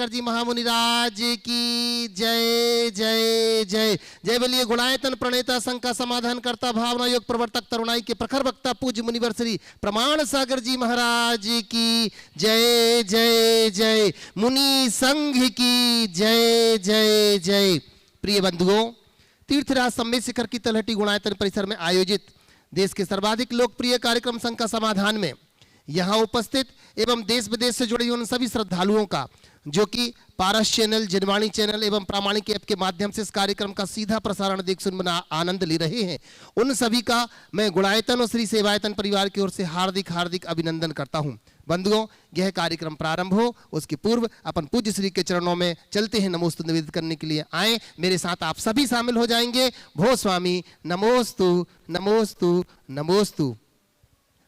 जी महामुनिराज की जय जय जय। जय बोलिए गुणायतन प्रणेता संघ का समाधान करता भावना योग प्रवर्तक तरुणाई के प्रखर वक्ता पूज्य मुनिवर श्री प्रमाण सागर जी महाराज की जय जय जय। मुनि संघ की जय जय जय। प्रिय बंधुओं, तीर्थराज सम्मेद शिखर की तलहटी गुणायतन परिसर में आयोजित देश के सर्वाधिक लोकप्रिय कार्यक्रम संघ का समाधान में यहाँ उपस्थित एवं देश विदेश से जुड़े उन सभी श्रद्धालुओं का जो कि पारस चैनल, जनवाणी चैनल एवं प्रामाणिक ऐप के माध्यम से इस कार्यक्रम का सीधा प्रसारण देख सुन आनंद ले रहे हैं, उन सभी का मैं गुणायतन और श्री सेवायतन परिवार की ओर से हार्दिक हार्दिक अभिनंदन करता हूं। बंधुओं, यह कार्यक्रम प्रारंभ हो उसके पूर्व अपन पूज्य श्री के चरणों में चलते हैं नमोस्तु निवेदित करने के लिए। आए मेरे साथ आप सभी शामिल हो जाएंगे। भो स्वामी नमोस्तु नमोस्तु नमोस्तु।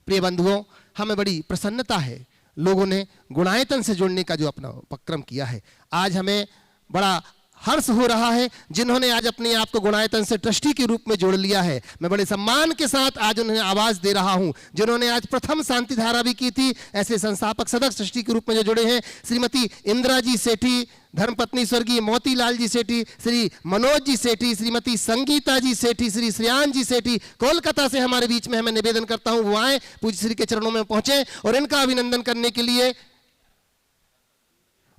प्रिय बंधुओं, हमें बड़ी प्रसन्नता है लोगों ने गुणायतन से जुड़ने का जो अपना उपक्रम किया है। आज हमें बड़ा हर्ष हो रहा है जिन्होंने आज अपने आप को गुणायतन से ट्रस्टी के रूप में जोड़ लिया है। मैं बड़े सम्मान के साथ आज उन्हें आवाज दे रहा हूं। जिन्होंने आज प्रथम शांति धारा भी की थी, ऐसे संस्थापक सदस्य ट्रस्टी के रूप में जो जुड़े हैं, श्रीमती इंदिरा जी सेठी, धर्मपत्नी स्वर्गीय मोतीलाल जी सेठी, श्री मनोज जी सेठी, श्रीमती संगीता जी सेठी, श्री श्रेयान जी सेठी कोलकाता से हमारे बीच में। मैं निवेदन करता हूं वो आए, पूज्य श्री के चरणों में पहुंचे और इनका अभिनंदन करने के लिए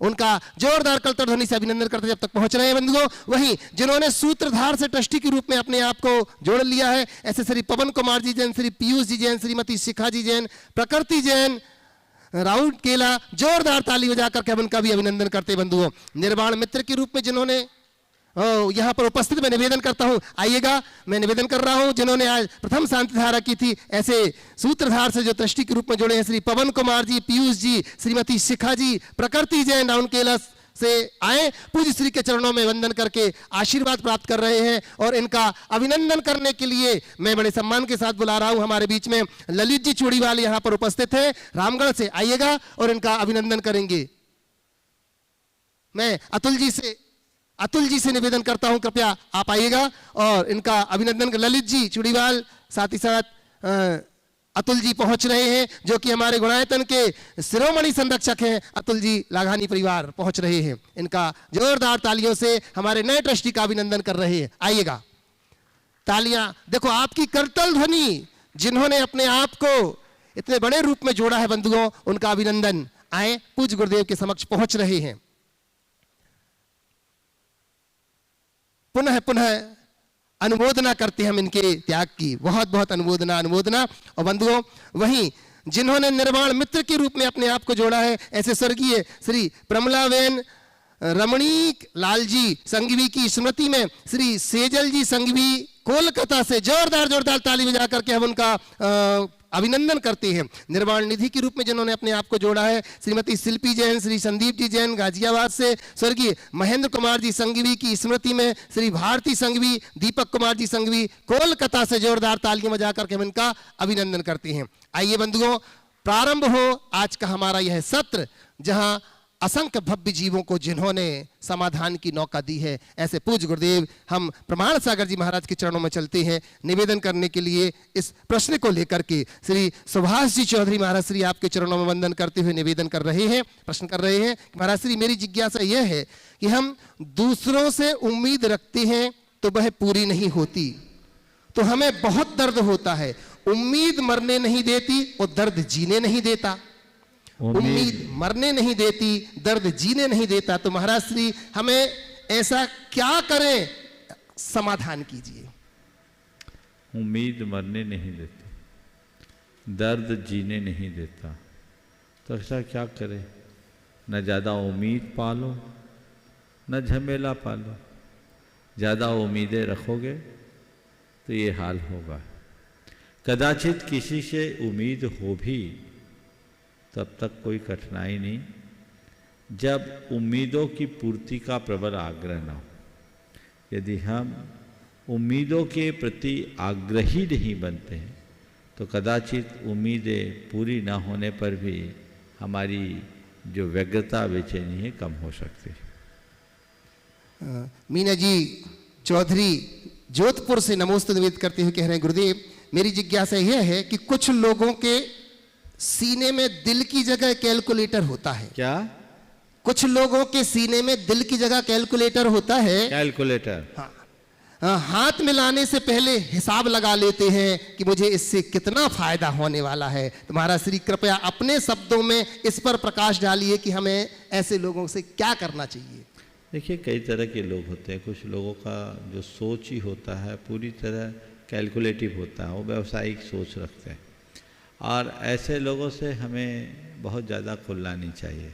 उनका जोरदार कलतर ध्वनि से अभिनंदन करते जब तक पहुंच रहे हैं बंधुओं। वहीं जिन्होंने सूत्रधार से ट्रस्टी के रूप में अपने आप को जोड़ लिया है, ऐसे श्री पवन कुमार जी जैन, श्री पीयूष जी जैन, श्रीमती शिखा जी जैन, प्रकृति जैन, राहुल केला, जोरदार ताली बजा करके हम उनका भी अभिनंदन करते बंधुओं। निर्वाण मित्र के रूप में जिन्होंने यहाँ पर उपस्थित, मैं निवेदन करता हूँ आइएगा, मैं निवेदन कर रहा हूँ जिन्होंने आज प्रथम शांति धारा की थी, ऐसे सूत्रधार से जो ट्रस्टी के रूप में जुड़े हैं, श्री पवन कुमार जी, पीयूष जी, श्रीमती शिखा जी, प्रकृति जैन, राउंड केला से आए, पूज्य श्री के चरणों में वंदन करके आशीर्वाद प्राप्त कर रहे हैं। और इनका अभिनंदन करने के लिए मैं बड़े सम्मान के साथ बुला रहा हूं हमारे बीच में ललित जी चूड़ीवाल यहाँ पर उपस्थित है, रामगढ़ से। आइएगा और इनका अभिनंदन करेंगे। मैं अतुल जी से निवेदन करता हूं कृपया आप आइएगा और इनका अभिनंदन। ललित जी चूड़ीवाल, साथ ही साथ अतुल जी पहुंच रहे हैं जो कि हमारे गुणायतन के शिरोमणि संरक्षक हैं। अतुल जी लाघानी परिवार पहुंच रहे हैं, इनका जोरदार तालियों से हमारे नए ट्रस्टी का अभिनंदन कर रहे हैं। आइएगा, तालियां देखो आपकी करतल ध्वनि, जिन्होंने अपने आप को इतने बड़े रूप में जोड़ा है बंधुओं, उनका अभिनंदन। आए, पूज्य गुरुदेव के समक्ष पहुंच रहे हैं। पुनः पुनः अनुमोदना करते हैं हम इनके त्याग की, बहुत बहुत अनुमोदना। और बंधुओं, वहीं जिन्होंने निर्वाण मित्र के रूप में अपने आप को जोड़ा है, ऐसे स्वर्गीय श्री प्रमलावेन रमणीक लाल जी संघवी की स्मृति में श्री सेजल जी संघवी कोलकाता से जोरदार ताली बजा करके हम उनका अभिनंदन करते हैं। निर्वाण निधि के रूप में जिन्होंने अपने आप को जोड़ा है, श्रीमती शिल्पी जैन, श्री संदीप जी जैन गाजियाबाद से, स्वर्गीय महेंद्र कुमार जी संघवी की स्मृति में श्री भारती संघवी, दीपक कुमार जी संघवी कोलकाता से जोरदार तालियां बजा करके हम इनका अभिनंदन करते हैं। आइए बंधुओं, प्रारंभ हो आज का हमारा यह सत्र, जहां असंख्य भव्य जीवों को जिन्होंने समाधान की नौका दी है, ऐसे पूज्य गुरुदेव हम प्रमाण सागर जी महाराज के चरणों में चलते हैं निवेदन करने के लिए। इस प्रश्न को लेकर के श्री सुभाष जी चौधरी महाराज श्री आपके चरणों में वंदन करते हुए निवेदन कर रहे हैं, प्रश्न कर रहे हैं। महाराज श्री, मेरी जिज्ञासा यह है कि हम दूसरों से उम्मीद रखते हैं तो वह पूरी नहीं होती, तो हमें बहुत दर्द होता है। उम्मीद मरने नहीं देती और दर्द जीने नहीं देता। उम्मीद मरने नहीं देती, दर्द जीने नहीं देता। तो महाराज श्री, हमें ऐसा क्या करें, समाधान कीजिए। उम्मीद मरने नहीं देती, दर्द जीने नहीं देता, तो ऐसा क्या करें? न ज़्यादा उम्मीद पालो, न झमेला पालो। ज़्यादा उम्मीदें रखोगे तो ये हाल होगा। कदाचित किसी से उम्मीद हो भी तब तक कोई कठिनाई नहीं, जब उम्मीदों की पूर्ति का प्रबल आग्रह न हो। यदि हम उम्मीदों के प्रति आग्रही नहीं बनते हैं तो कदाचित उम्मीदें पूरी न होने पर भी हमारी जो व्यग्रता बेचैनी है कम हो सकती है। मीना जी चौधरी जोधपुर से नमोस्तु निवेदित करते हुए कह रहे हैं, गुरुदेव मेरी जिज्ञासा यह है कि कुछ लोगों के सीने में दिल की जगह कैलकुलेटर होता है। क्या? कुछ लोगों के सीने में दिल की जगह कैलकुलेटर होता है। कैलकुलेटर। हाँ, हाथ मिलाने से पहले हिसाब लगा लेते हैं कि मुझे इससे कितना फायदा होने वाला है। तो महाराज श्री कृपया अपने शब्दों में इस पर प्रकाश डालिए कि हमें ऐसे लोगों से क्या करना चाहिए। देखिए, कई तरह के लोग होते हैं। कुछ लोगों का जो सोच ही होता है पूरी तरह कैलकुलेटिव होता है, वो व्यावसायिक सोच रखते हैं, और ऐसे लोगों से हमें बहुत ज़्यादा खुलना नहीं चाहिए।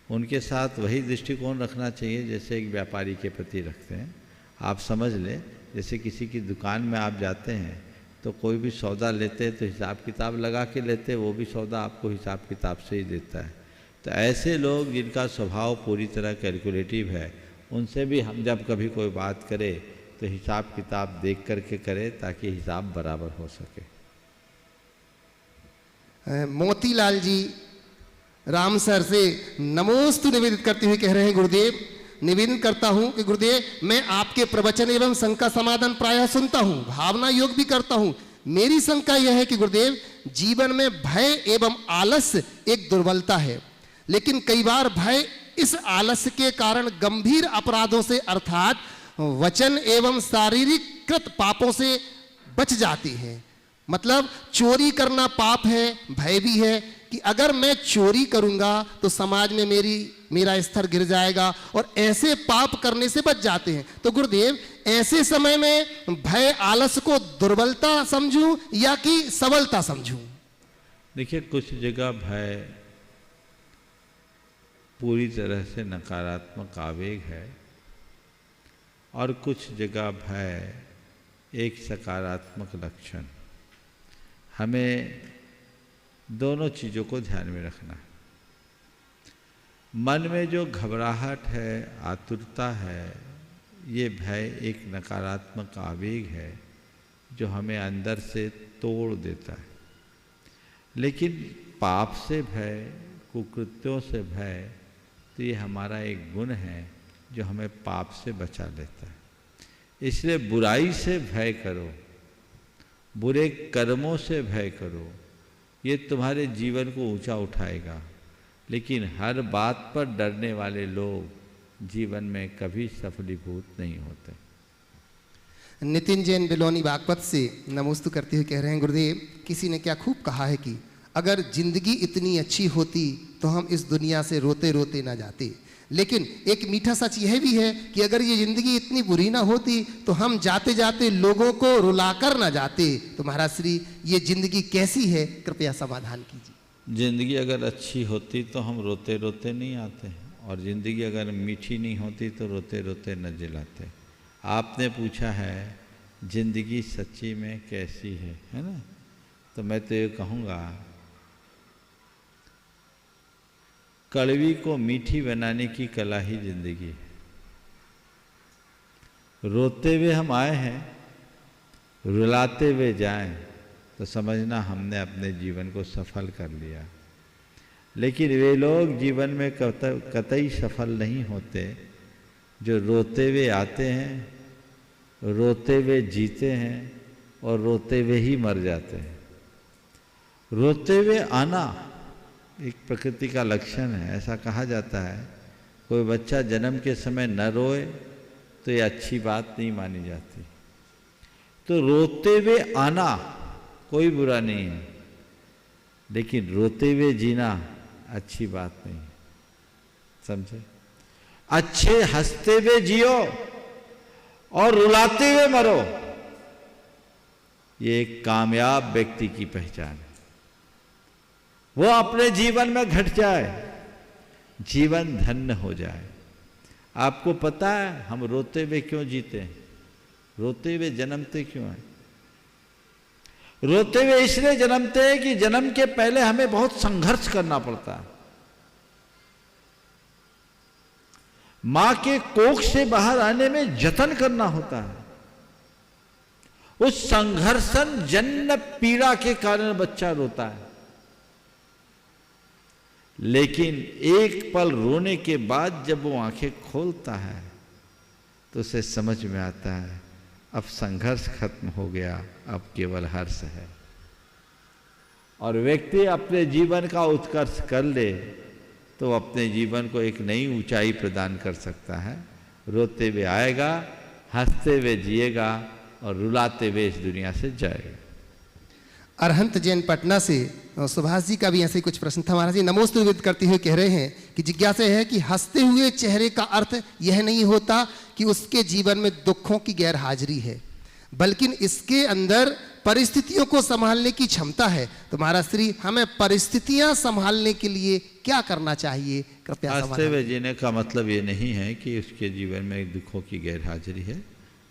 उनके साथ वही दृष्टिकोण रखना चाहिए जैसे एक व्यापारी के प्रति रखते हैं। आप समझ लें, जैसे किसी की दुकान में आप जाते हैं तो कोई भी सौदा लेते हैं तो हिसाब किताब लगा के लेते हैं, वो भी सौदा आपको हिसाब किताब से ही देता है। तो ऐसे लोग जिनका स्वभाव पूरी तरह कैलकुलेटिव है, उनसे भी हम जब कभी कोई बात करें तो हिसाब किताब देख करके करें ताकि हिसाब बराबर हो सके। मोतीलाल जी रामसर से नमोस्तु निवेदित करते हुए कह रहे हैं, गुरुदेव निवेदन करता हूं कि गुरुदेव मैं आपके प्रवचन एवं शंका समाधान प्रायः सुनता हूं, भावना योग भी करता हूं। मेरी शंका यह है कि गुरुदेव जीवन में भय एवं आलस्य एक दुर्बलता है, लेकिन कई बार भय इस आलस्य के कारण गंभीर अपराधों से अर्थात वचन एवं शारीरिक कृत पापों से बच जाती है। मतलब चोरी करना पाप है, भय भी है कि अगर मैं चोरी करूंगा तो समाज में मेरा स्तर गिर जाएगा, और ऐसे पाप करने से बच जाते हैं। तो गुरुदेव ऐसे समय में भय आलस्य को दुर्बलता समझूं या कि सबलता समझूं? देखिए, कुछ जगह भय पूरी तरह से नकारात्मक आवेग है और कुछ जगह भय एक सकारात्मक लक्षण। हमें दोनों चीज़ों को ध्यान में रखना है। मन में जो घबराहट है, आतुरता है, ये भय एक नकारात्मक आवेग है जो हमें अंदर से तोड़ देता है। लेकिन पाप से भय, कुकृत्यों से भय, तो ये हमारा एक गुण है जो हमें पाप से बचा लेता है। इसलिए बुराई से भय करो, बुरे कर्मों से भय करो, ये तुम्हारे जीवन को ऊंचा उठाएगा। लेकिन हर बात पर डरने वाले लोग जीवन में कभी सफलीभूत नहीं होते। नितिन जैन बिलोनी बागपत से नमोस्तु करते हुए कह रहे हैं, गुरुदेव किसी ने क्या खूब कहा है कि अगर जिंदगी इतनी अच्छी होती तो हम इस दुनिया से रोते रोते ना जाते। लेकिन एक मीठा सच यह भी है कि अगर ये जिंदगी इतनी बुरी ना होती तो हम जाते जाते लोगों को रुलाकर ना जाते। तो महाराज श्री ये जिंदगी कैसी है, कृपया समाधान कीजिए। जिंदगी अगर अच्छी होती तो हम रोते रोते नहीं आते, और ज़िंदगी अगर मीठी नहीं होती तो रोते रोते न जिलाते। आपने पूछा है जिंदगी सच्ची में कैसी है ना? तो मैं तो ये कहूँगा, कड़वी को मीठी बनाने की कला ही जिंदगी है। रोते हुए हम आए हैं, रुलाते हुए जाएं तो समझना हमने अपने जीवन को सफल कर लिया। लेकिन वे लोग जीवन में कतई सफल नहीं होते जो रोते हुए आते हैं, रोते हुए जीते हैं और रोते हुए ही मर जाते हैं। रोते हुए आना एक प्रकृति का लक्षण है। ऐसा कहा जाता है कोई बच्चा जन्म के समय न रोए तो ये अच्छी बात नहीं मानी जाती। तो रोते हुए आना कोई बुरा नहीं है, लेकिन रोते हुए जीना अच्छी बात नहीं, समझे? अच्छे हंसते हुए जियो और रुलाते हुए मरो, ये एक कामयाब व्यक्ति की पहचान है। वो अपने जीवन में घट जाए, जीवन धन्य हो जाए। आपको पता है हम रोते हुए क्यों जीते हैं? रोते हुए जन्मते क्यों हैं? रोते हुए इसलिए जन्मते हैं कि जन्म के पहले हमें बहुत संघर्ष करना पड़ता है। मां के कोख से बाहर आने में जतन करना होता है। उस संघर्षण जन्य पीड़ा के कारण बच्चा रोता है। लेकिन एक पल रोने के बाद जब वो आंखें खोलता है तो उसे समझ में आता है अब संघर्ष खत्म हो गया, अब केवल हर्ष है। और व्यक्ति अपने जीवन का उत्कर्ष कर ले तो वो अपने जीवन को एक नई ऊंचाई प्रदान कर सकता है। रोते हुए आएगा, हंसते हुए जिएगा और रुलाते हुए इस दुनिया से जाएगा। अरहंत जैन पटना से सुभाष जी का भी ऐसे ही कुछ प्रश्न था। महाराज जी नमोस्तु निवेदित करते हुए कह रहे हैं कि जिज्ञासा है कि हंसते हुए चेहरे का अर्थ यह नहीं होता कि उसके जीवन में दुखों की गैर हाजिरी है, बल्कि इसके अंदर परिस्थितियों को संभालने की क्षमता है। तो महाराज श्री हमें परिस्थितियां संभालने के लिए क्या करना चाहिए, कृपया हंसते हुए जीने का मतलब ये नहीं है कि उसके जीवन में दुखों की गैर हाजिरी है,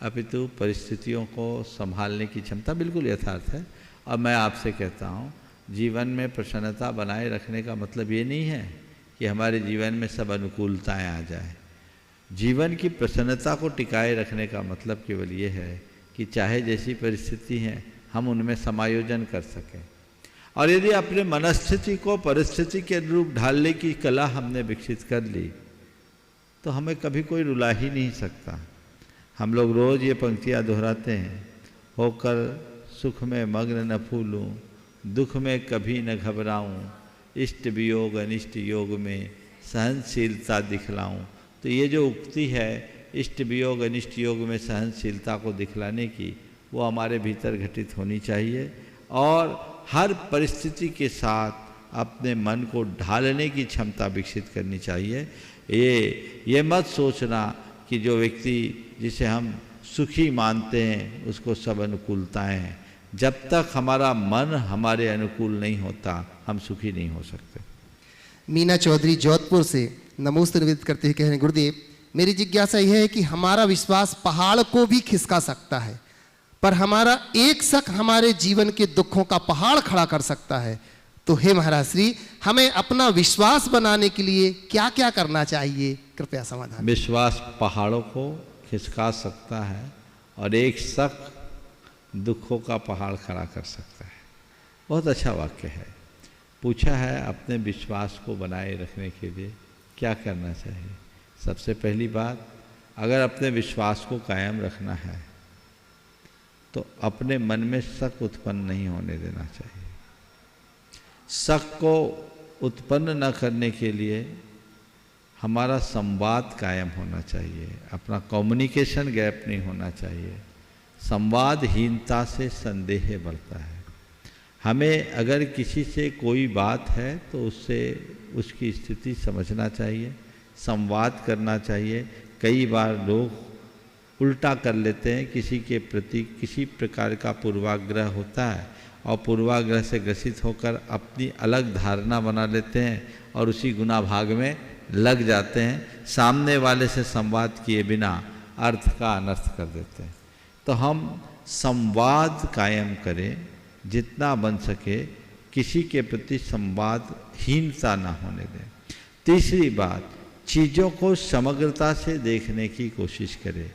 अपितु परिस्थितियों को संभालने की क्षमता बिल्कुल यथार्थ है। और मैं आपसे कहता हूँ, जीवन में प्रसन्नता बनाए रखने का मतलब ये नहीं है कि हमारे जीवन में सब अनुकूलताएं आ जाए। जीवन की प्रसन्नता को टिकाए रखने का मतलब केवल ये है कि चाहे जैसी परिस्थिति हैं हम उनमें समायोजन कर सकें। और यदि अपने मनस्थिति को परिस्थिति के अनुरूप ढालने की कला हमने विकसित कर ली तो हमें कभी कोई रुला ही नहीं सकता। हम लोग रोज़ ये पंक्तियाँ दोहराते हैं, होकर सुख में मग्न न फूलूं, दुख में कभी न घबराऊं, इष्ट वियोग अनिष्ट योग में सहनशीलता दिखलाऊं। तो ये जो उक्ति है इष्ट वियोग अनिष्ट योग में सहनशीलता को दिखलाने की, वो हमारे भीतर घटित होनी चाहिए। और हर परिस्थिति के साथ अपने मन को ढालने की क्षमता विकसित करनी चाहिए। ये मत सोचना कि जो व्यक्ति जिसे हम सुखी मानते हैं उसको सब अनुकूलताएं हैं। जब तक हमारा मन हमारे अनुकूल नहीं होता हम सुखी नहीं हो सकते। मीना चौधरी जोधपुर से नमोस्तु निवेदित करते हुए कह रहे हैं, गुरुदेव मेरी जिज्ञासा यह है कि हमारा विश्वास पहाड़ को भी खिसका सकता है, पर हमारा एक शक हमारे जीवन के दुखों का पहाड़ खड़ा कर सकता है। तो हे महाराज श्री हमें अपना विश्वास बनाने के लिए क्या क्या करना चाहिए, कृपया समाधान। विश्वास पहाड़ों को खिसका सकता है और एक शक दुखों का पहाड़ खड़ा कर सकता है। बहुत अच्छा वाक्य है। पूछा है अपने विश्वास को बनाए रखने के लिए क्या करना चाहिए। सबसे पहली बात, अगर अपने विश्वास को कायम रखना है तो अपने मन में शक उत्पन्न नहीं होने देना चाहिए। शक को उत्पन्न न करने के लिए हमारा संवाद कायम होना चाहिए, अपना कम्युनिकेशन गैप नहीं होना चाहिए। संवादहीनता से संदेह बढ़ता है। हमें अगर किसी से कोई बात है तो उससे उसकी स्थिति समझना चाहिए, संवाद करना चाहिए। कई बार लोग उल्टा कर लेते हैं, किसी के प्रति किसी प्रकार का पूर्वाग्रह होता है और पूर्वाग्रह से ग्रसित होकर अपनी अलग धारणा बना लेते हैं और उसी गुना भाग में लग जाते हैं। सामने वाले से संवाद किए बिना अर्थ का अनर्थ कर देते हैं। तो हम संवाद कायम करें, जितना बन सके किसी के प्रति संवादहीनता ना होने दें। तीसरी बात, चीज़ों को समग्रता से देखने की कोशिश करें।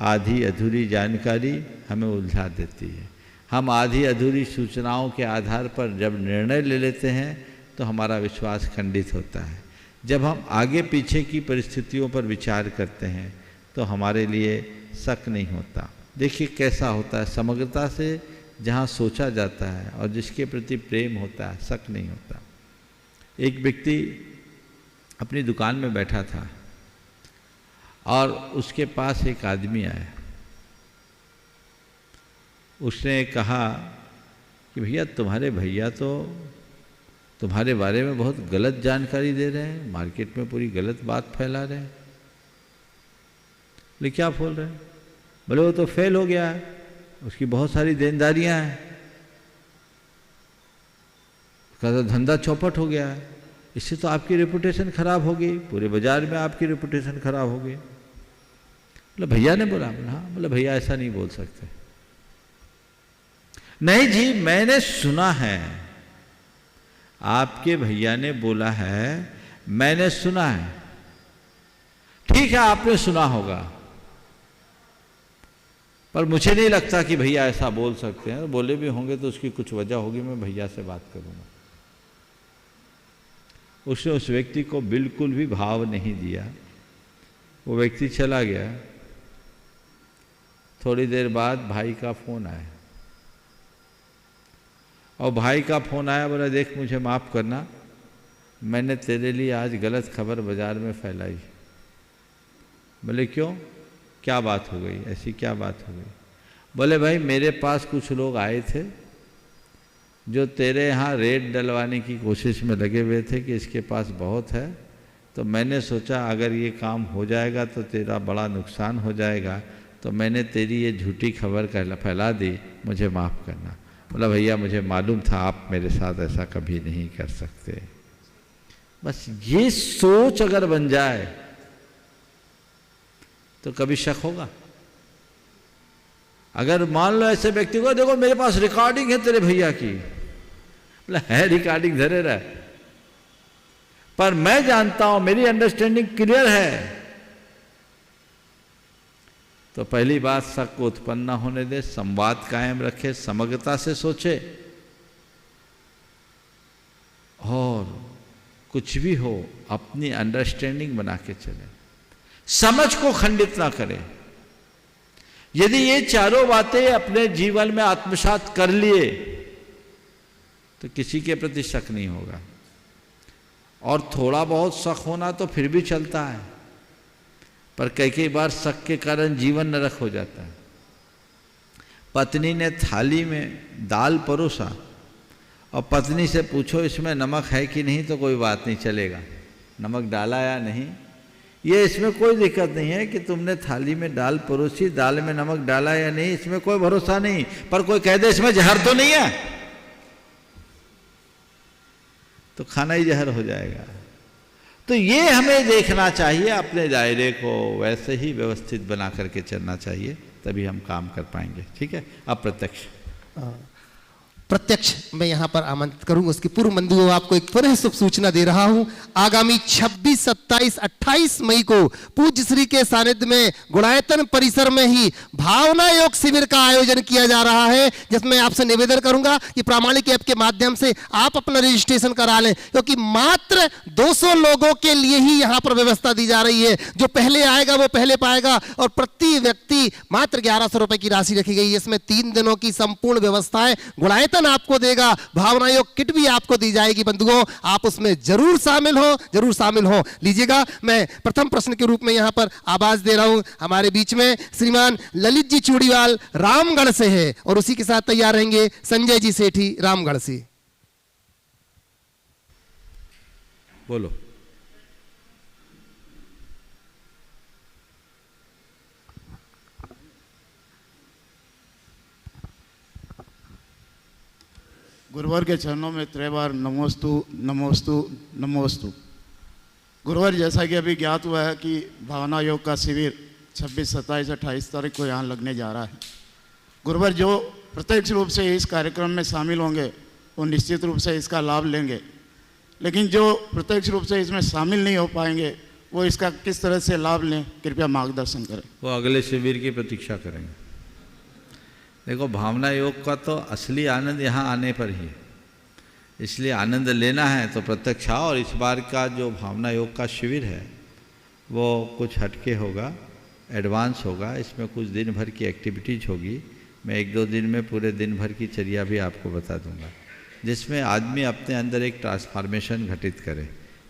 आधी अधूरी जानकारी हमें उलझा देती है। हम आधी अधूरी सूचनाओं के आधार पर जब निर्णय ले लेते हैं तो हमारा विश्वास खंडित होता है। जब हम आगे पीछे की परिस्थितियों पर विचार करते हैं तो हमारे लिए शक नहीं होता। देखिए कैसा होता है, समग्रता से जहाँ सोचा जाता है और जिसके प्रति प्रेम होता है शक नहीं होता। एक व्यक्ति अपनी दुकान में बैठा था और उसके पास एक आदमी आया। उसने कहा कि भैया तुम्हारे भैया तो तुम्हारे बारे में बहुत गलत जानकारी दे रहे हैं, मार्केट में पूरी गलत बात फैला रहे हैं। बोले क्या बोल रहे हैं? बोले वो तो फेल हो गया है, उसकी बहुत सारी देनदारियां हैं, उसका तो धंधा चौपट हो गया है, इससे तो आपकी रेपुटेशन खराब हो गई, पूरे बाजार में आपकी रेपुटेशन खराब हो गई। बोले भैया ने बोला? हाँ। बोले भैया ऐसा नहीं बोल सकते। नहीं जी मैंने सुना है, आपके भैया ने बोला है, मैंने सुना है। ठीक है आपने सुना होगा, पर मुझे नहीं लगता कि भैया ऐसा बोल सकते हैं। बोले भी होंगे तो उसकी कुछ वजह होगी, मैं भैया से बात करूंगा। उसने उस व्यक्ति को बिल्कुल भी भाव नहीं दिया, वो व्यक्ति चला गया। थोड़ी देर बाद भाई का फोन आया और भाई का फोन आया, बोला देख मुझे माफ़ करना, मैंने तेरे लिए आज गलत खबर बाजार में फैलाई। बोले क्यों, क्या बात हो गई, ऐसी क्या बात हो गई? बोले भाई मेरे पास कुछ लोग आए थे जो तेरे यहाँ रेट डलवाने की कोशिश में लगे हुए थे कि इसके पास बहुत है, तो मैंने सोचा अगर ये काम हो जाएगा तो तेरा बड़ा नुकसान हो जाएगा, तो मैंने तेरी ये झूठी खबर फैला दी, मुझे माफ़ करना। बोला भैया मुझे मालूम था आप मेरे साथ ऐसा कभी नहीं कर सकते। बस ये सोच अगर बन जाए तो कभी शक होगा। अगर मान लो ऐसे व्यक्ति को, देखो मेरे पास रिकॉर्डिंग है तेरे भैया की, बोला है रिकॉर्डिंग धरे रहा, पर मैं जानता हूं, मेरी अंडरस्टैंडिंग क्लियर है, तो पहली बात शक को उत्पन्न ना होने दे, संवाद कायम रखे, समग्रता से सोचे, और कुछ भी हो अपनी अंडरस्टैंडिंग बना के चले, समझ को खंडित ना करे। यदि ये चारों बातें अपने जीवन में आत्मसात कर लिए तो किसी के प्रति शक नहीं होगा। और थोड़ा बहुत शक होना तो फिर भी चलता है, पर कई बार शक के कारण जीवन नरक हो जाता है। पत्नी ने थाली में दाल परोसा और पत्नी से पूछो इसमें नमक है कि नहीं, तो कोई बात नहीं, चलेगा, नमक डाला या नहीं, ये इसमें कोई दिक्कत नहीं है कि तुमने थाली में दाल परोसी, दाल में नमक डाला या नहीं, इसमें कोई भरोसा नहीं। पर कोई कह दे इसमें जहर तो नहीं है, तो खाना ही जहर हो जाएगा। तो ये हमें देखना चाहिए, अपने दायरे को वैसे ही व्यवस्थित बना करके चलना चाहिए, तभी हम काम कर पाएंगे। ठीक है। अप्रत्यक्ष प्रत्यक्ष मैं यहाँ पर आमंत्रित करूंगा। उसके पूर्व बंधुओं आपको एक पुनः शुभ सूचना दे रहा हूं। आगामी 26, 27, 28 मई को पूज्य श्री के सानिध्य में गुणायतन परिसर में ही भावना योग शिविर का आयोजन किया जा रहा है, जिसमें आपसे निवेदन करूंगा कि प्रामाणिक ऐप के माध्यम से आप अपना रजिस्ट्रेशन करा लें, क्योंकि मात्र 200 लोगों के लिए ही यहाँ पर व्यवस्था दी जा रही है। जो पहले आएगा वो पहले पाएगा, और प्रति व्यक्ति मात्र 1100 रुपए की राशि रखी गई है। इसमें 3 दिनों की संपूर्ण व्यवस्था है। गुणायतन आपको देगा, भावना योग किट भी आपको दी जाएगी। बंधुओं आप उसमें जरूर शामिल हो, जरूर शामिल हो। लीजिएगा, मैं प्रथम प्रश्न के रूप में यहां पर आवाज दे रहा हूं। हमारे बीच में श्रीमान ललित जी चूड़ीवाल रामगढ़ से है, और उसी के साथ तैयार रहेंगे संजय जी सेठी रामगढ़ से। बोलो। गुरुवर के चरणों में त्रैबार नमोस्तु नमोस्तु नमोस्तु। गुरुवर, जैसा कि अभी ज्ञात हुआ है कि भावना योग का शिविर 26, 27, 28 तारीख को यहाँ लगने जा रहा है। गुरुवर, जो प्रत्यक्ष रूप से इस कार्यक्रम में शामिल होंगे वो निश्चित रूप से इसका लाभ लेंगे, लेकिन जो प्रत्यक्ष रूप से इसमें शामिल नहीं हो पाएंगे वो इसका किस तरह से लाभ लें, कृपया मार्गदर्शन करें। वो अगले शिविर की प्रतीक्षा करेंगे। देखो, भावना योग का तो असली आनंद यहाँ आने पर ही है, इसलिए आनंद लेना है तो प्रत्यक्ष आओ। और इस बार का जो भावना योग का शिविर है वो कुछ हटके होगा, एडवांस होगा। इसमें कुछ दिन भर की एक्टिविटीज होगी। मैं 1-2 दिन में पूरे दिन भर की चर्या भी आपको बता दूंगा, जिसमें आदमी अपने अंदर एक ट्रांसफॉर्मेशन घटित करे।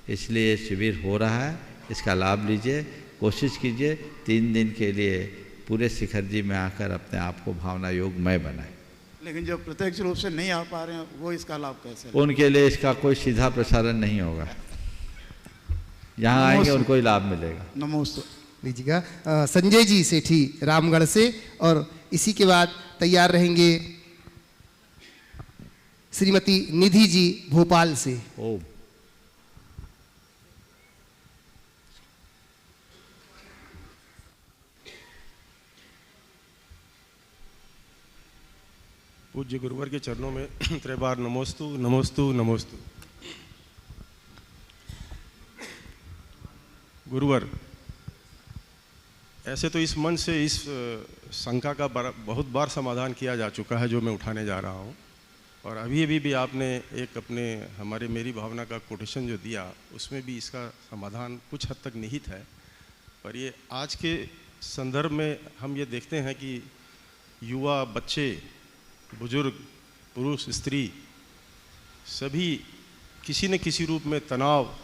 इसलिए ये शिविर हो रहा है, इसका लाभ लीजिए। कोशिश कीजिए 3 दिन के लिए पूरे शिखर जी में आकर अपने आप को भावना योगमय बनाए। लेकिन जो प्रत्यक्ष रूप से नहीं आ पा रहे हैं वो इसका लाभ कैसे? उनके लिए इसका कोई सीधा प्रसारण नहीं होगा, यहाँ आएंगे उनको ही लाभ मिलेगा। नमोस्तु। लीजिएगा, संजय जी सेठी रामगढ़ से, और इसी के बाद तैयार रहेंगे श्रीमती निधि जी भोपाल से। ओम। पूज्य गुरुवर के चरणों में त्रैबार नमोस्तु नमोस्तु नमोस्तु। गुरुवर, ऐसे तो इस मन से इस शंका का बहुत बार समाधान किया जा चुका है जो मैं उठाने जा रहा हूँ, और अभी भी आपने एक अपने मेरी भावना का कोटेशन जो दिया उसमें भी इसका समाधान कुछ हद तक निहित है। पर ये आज के संदर्भ में हम ये देखते हैं कि युवा, बच्चे, बुजुर्ग, पुरुष, स्त्री सभी किसी न किसी रूप में तनाव,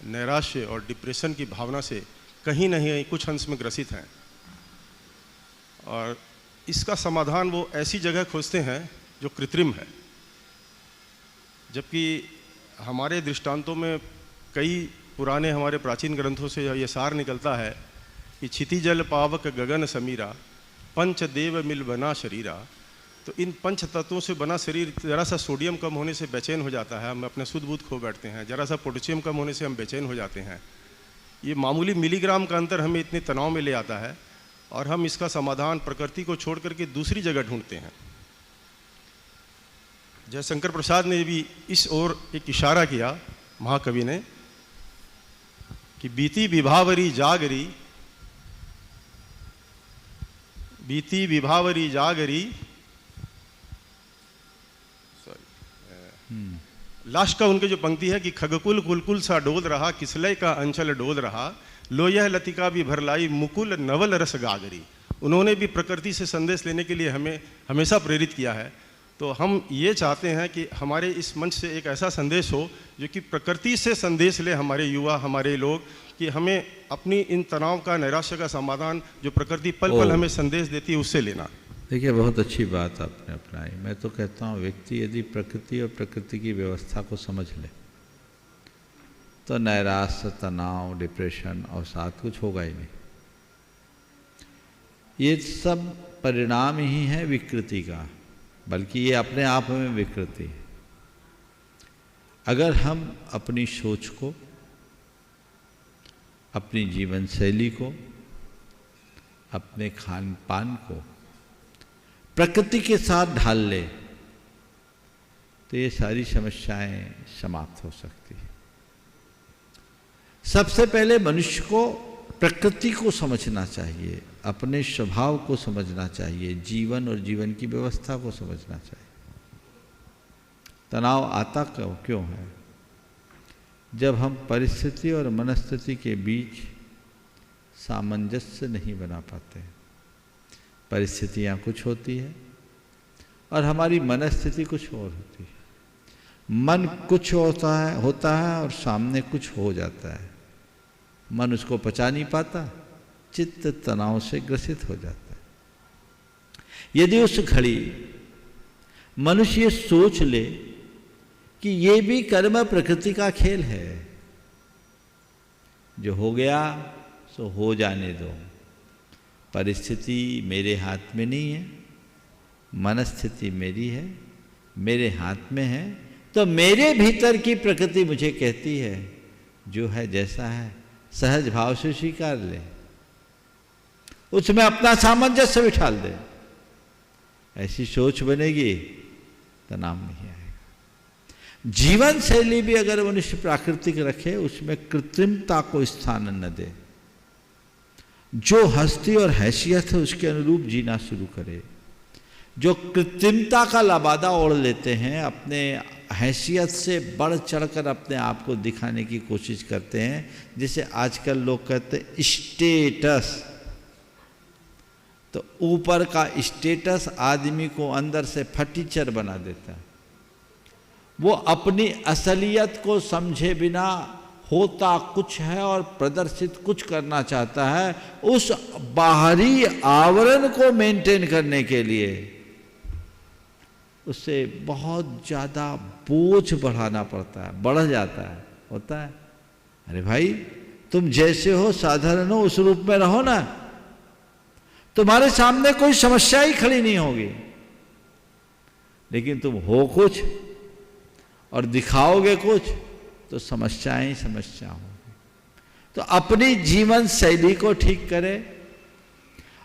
नैराश्य और डिप्रेशन की भावना से कहीं न कहीं कुछ अंश में ग्रसित हैं। और इसका समाधान वो ऐसी जगह खोजते हैं जो कृत्रिम है, जबकि हमारे दृष्टांतों में कई पुराने हमारे प्राचीन ग्रंथों से ये सार निकलता है कि क्षितिजल पावक गगन समीरा, पंच देव मिल बना शरीरा। तो इन पंच तत्वों से बना शरीर ज़रा सा सोडियम कम होने से बेचैन हो जाता है, हम अपने सुध बुध खो बैठते हैं, ज़रा सा पोटेशियम कम होने से हम बेचैन हो जाते हैं। ये मामूली मिलीग्राम का अंतर हमें इतने तनाव में ले आता है और हम इसका समाधान प्रकृति को छोड़ करके दूसरी जगह ढूंढते हैं। जयशंकर प्रसाद ने भी इस ओर एक इशारा किया, महाकवि ने, कि बीती विभावरी जागरी, बीती विभावरी जागरी, लास्ट का उनके जो पंक्ति है कि खगकुल कुलकुल सा डोल रहा, किसलय का अंचल डोल रहा, लो यह लतिका भी भरलाई, मुकुल नवल रस गागरी। उन्होंने भी प्रकृति से संदेश लेने के लिए हमें हमेशा प्रेरित किया है। तो हम ये चाहते हैं कि हमारे इस मंच से एक ऐसा संदेश हो जो कि प्रकृति से संदेश ले हमारे युवा, हमारे लोग, कि हमें अपनी इन तनाव का, नैराश्य का समाधान जो प्रकृति पल पल हमें संदेश देती है उससे लेना। देखिए, बहुत अच्छी बात आपने अपनाई। मैं तो कहता हूँ व्यक्ति यदि प्रकृति और प्रकृति की व्यवस्था को समझ ले तो नैराश्य, तनाव, डिप्रेशन और साथ कुछ होगा ही नहीं। ये सब परिणाम ही है विकृति का, बल्कि ये अपने आप में विकृति है। अगर हम अपनी सोच को, अपनी जीवन शैली को, अपने खान पान को प्रकृति के साथ ढाल ले तो ये सारी समस्याएं समाप्त हो सकती है। सबसे पहले मनुष्य को प्रकृति को समझना चाहिए, अपने स्वभाव को समझना चाहिए, जीवन और जीवन की व्यवस्था को समझना चाहिए। तनाव आता क्यों है? जब हम परिस्थिति और मनस्थिति के बीच सामंजस्य नहीं बना पाते। परिस्थितियाँ कुछ होती है और हमारी मनस्थिति कुछ और होती है। मन कुछ होता है और सामने कुछ हो जाता है। मन उसको पचा नहीं पाता, चित्त तनाव से ग्रसित हो जाता है। यदि उस घड़ी मनुष्य ये सोच ले कि ये भी कर्म प्रकृति का खेल है, जो हो गया सो हो जाने दो, परिस्थिति मेरे हाथ में नहीं है, मनस्थिति मेरी है, मेरे हाथ में है, तो मेरे भीतर की प्रकृति मुझे कहती है जो है जैसा है सहज भाव से स्वीकार ले, उसमें अपना सामंजस्य बिठा दे। ऐसी सोच बनेगी, तनाव नहीं आएगा। जीवन शैली भी अगर मनुष्य प्राकृतिक रखे, उसमें कृत्रिमता को स्थान न दे, जो हस्ती और हैसियत है उसके अनुरूप जीना शुरू करे। जो कृत्रिमता का लबादा ओढ़ लेते हैं, अपने हैसियत से बढ़ चढ़कर अपने आप को दिखाने की कोशिश करते हैं, जिसे आजकल लोग कहते हैं स्टेटस। तो ऊपर का स्टेटस आदमी को अंदर से फटीचर बना देता है। वो अपनी असलियत को समझे बिना होता कुछ है और प्रदर्शित कुछ करना चाहता है। उस बाहरी आवरण को मेंटेन करने के लिए उससे बहुत ज़्यादा बोझ बढ़ाना पड़ता है, बढ़ जाता है, होता है। अरे भाई, तुम जैसे हो साधारण हो, उस रूप में रहो ना, तुम्हारे सामने कोई समस्या ही खड़ी नहीं होगी। लेकिन तुम हो कुछ और दिखाओगे कुछ तो समस्याएं ही समस्या होगी। तो अपनी जीवन शैली को ठीक करें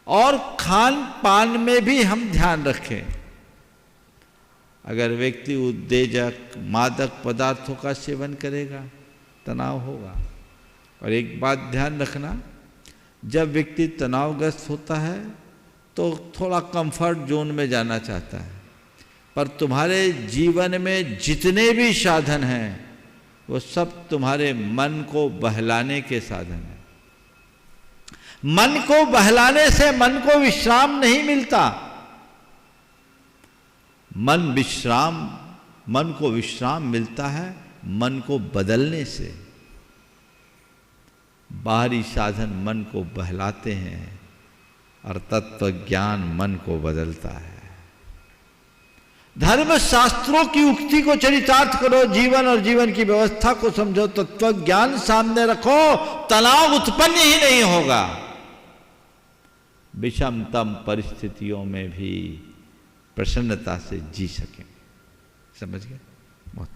और खान पान में भी हम ध्यान रखें। अगर व्यक्ति उत्तेजक, मादक पदार्थों का सेवन करेगा, तनाव होगा। और एक बात ध्यान रखना, जब व्यक्ति तनावग्रस्त होता है तो थोड़ा कंफर्ट जोन में जाना चाहता है, पर तुम्हारे जीवन में जितने भी साधन हैं वो सब तुम्हारे मन को बहलाने के साधन हैं। मन को बहलाने से मन को विश्राम नहीं मिलता। मन को विश्राम मिलता है मन को बदलने से। बाहरी साधन मन को बहलाते हैं और तत्व ज्ञान मन को बदलता है। धर्म शास्त्रों की उक्ति को चरितार्थ करो, जीवन और जीवन की व्यवस्था को समझो, तत्व ज्ञान सामने रखो, तनाव उत्पन्न ही नहीं होगा। विषमतम परिस्थितियों में भी प्रसन्नता से जी सकें। समझ गए? बहुत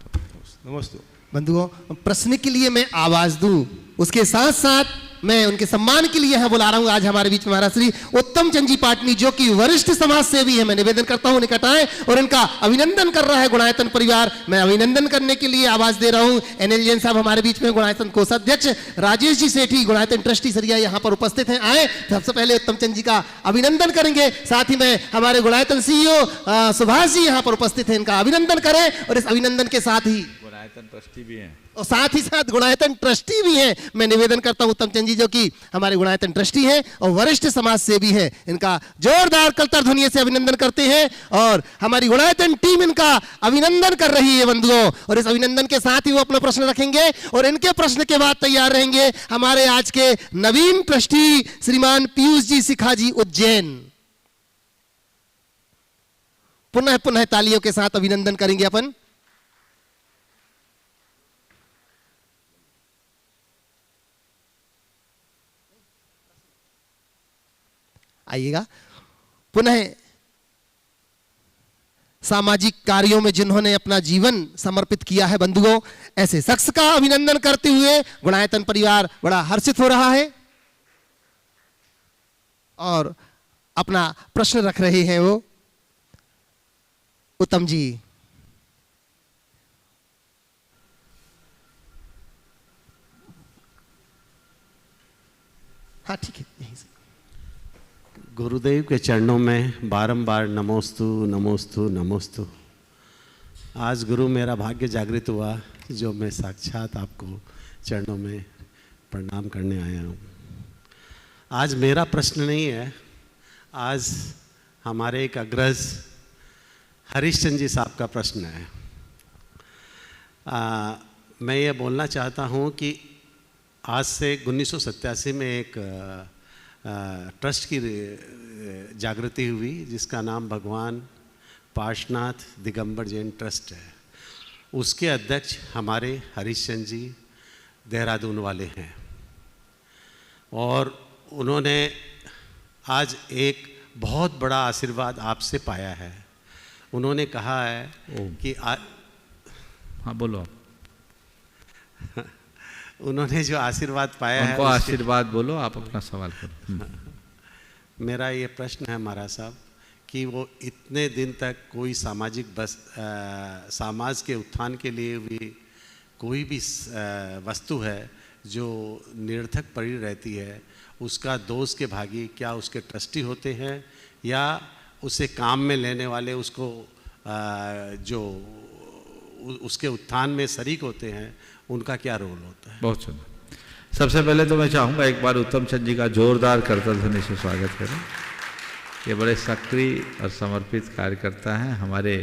नमस्ते। बंधुओं, प्रश्न के लिए मैं आवाज दूं, उसके साथ साथ मैं उनके सम्मान के लिए यहाँ बुला रहा हूँ आज हमारे बीच में महाराज श्री उत्तम चंद जी पाटनी, जो कि वरिष्ठ समाज सेवी है। मैं निवेदन करता हूँ निकट आए और इनका अभिनंदन कर रहा है गुणायतन परिवार। मैं अभिनंदन करने के लिए आवाज दे रहा हूँ एनएल जैन साहब हमारे बीच में, गुणायतन कोषाध्यक्ष राजेश जी सेठी, गुणायतन ट्रस्टी सरिया यहाँ पर उपस्थित हैं। आए सबसे पहले उत्तम चंद जी का अभिनंदन करेंगे, साथ ही में हमारे गुणायतन सीईओ सुभाष जी यहाँ पर उपस्थित हैं, इनका अभिनंदन करें। और इस अभिनंदन के साथ ही गुणायतन ट्रस्टी भी हैं और साथ ही साथ गुणायतन ट्रस्टी भी हैं। मैं निवेदन करता हूं उत्तम चंद जी, जो कि हमारे गुणायतन ट्रस्टी हैं और वरिष्ठ समाज सेवी हैं, इनका जोरदार कलतर ध्वनि से अभिनंदन करते हैं। और हमारी गुणायतन टीम इनका अभिनंदन कर रही है बंधुओं। और इस अभिनंदन के साथ ही वो अपना प्रश्न रखेंगे और इनके प्रश्न के बाद तैयार रहेंगे हमारे आज के नवीन ट्रस्टी श्रीमान पीयूष जी सिखा जी उज्जैन। पुनः पुनः तालियों के साथ अभिनंदन करेंगे अपन। आइएगा। पुनः सामाजिक कार्यों में जिन्होंने अपना जीवन समर्पित किया है बंधुओं, ऐसे शख्स का अभिनंदन करते हुए गुणायतन परिवार बड़ा हर्षित हो रहा है। और अपना प्रश्न रख रहे हैं वो उत्तम जी। हाँ ठीक है, यहीं से। गुरुदेव के चरणों में बारंबार नमोस्तु नमोस्तु नमोस्तु। आज गुरु मेरा भाग्य जागृत हुआ जो मैं साक्षात आपको चरणों में प्रणाम करने आया हूँ। आज मेरा प्रश्न नहीं है, आज हमारे एक अग्रज हरीशचंद्र जी साहब का प्रश्न है। मैं ये बोलना चाहता हूँ कि आज से 1987 में एक ट्रस्ट की जागृति हुई जिसका नाम भगवान पार्श्वनाथ दिगंबर जैन ट्रस्ट है। उसके अध्यक्ष हमारे हरीशचंद्र जी देहरादून वाले हैं और उन्होंने आज एक बहुत बड़ा आशीर्वाद आपसे पाया है। उन्होंने कहा है कि हाँ बोलो। उन्होंने जो आशीर्वाद पाया है, उनको आशीर्वाद बोलो, आप अपना सवाल करो। मेरा ये प्रश्न है महाराज साहब कि वो इतने दिन तक कोई सामाजिक समाज के उत्थान के लिए भी कोई भी वस्तु है जो निरर्थक पड़ी रहती है, उसका दोष के भागी क्या उसके ट्रस्टी होते हैं या उसे काम में लेने वाले उसको जो उसके उत्थान में शरीक होते हैं, उनका क्या रोल होता है? बहुत सुंदर। सबसे पहले तो मैं चाहूँगा एक बार उत्तम चंद जी का जोरदार करतल ध्वनि से स्वागत करें। ये बड़े सक्रिय और समर्पित कार्यकर्ता हैं। हमारे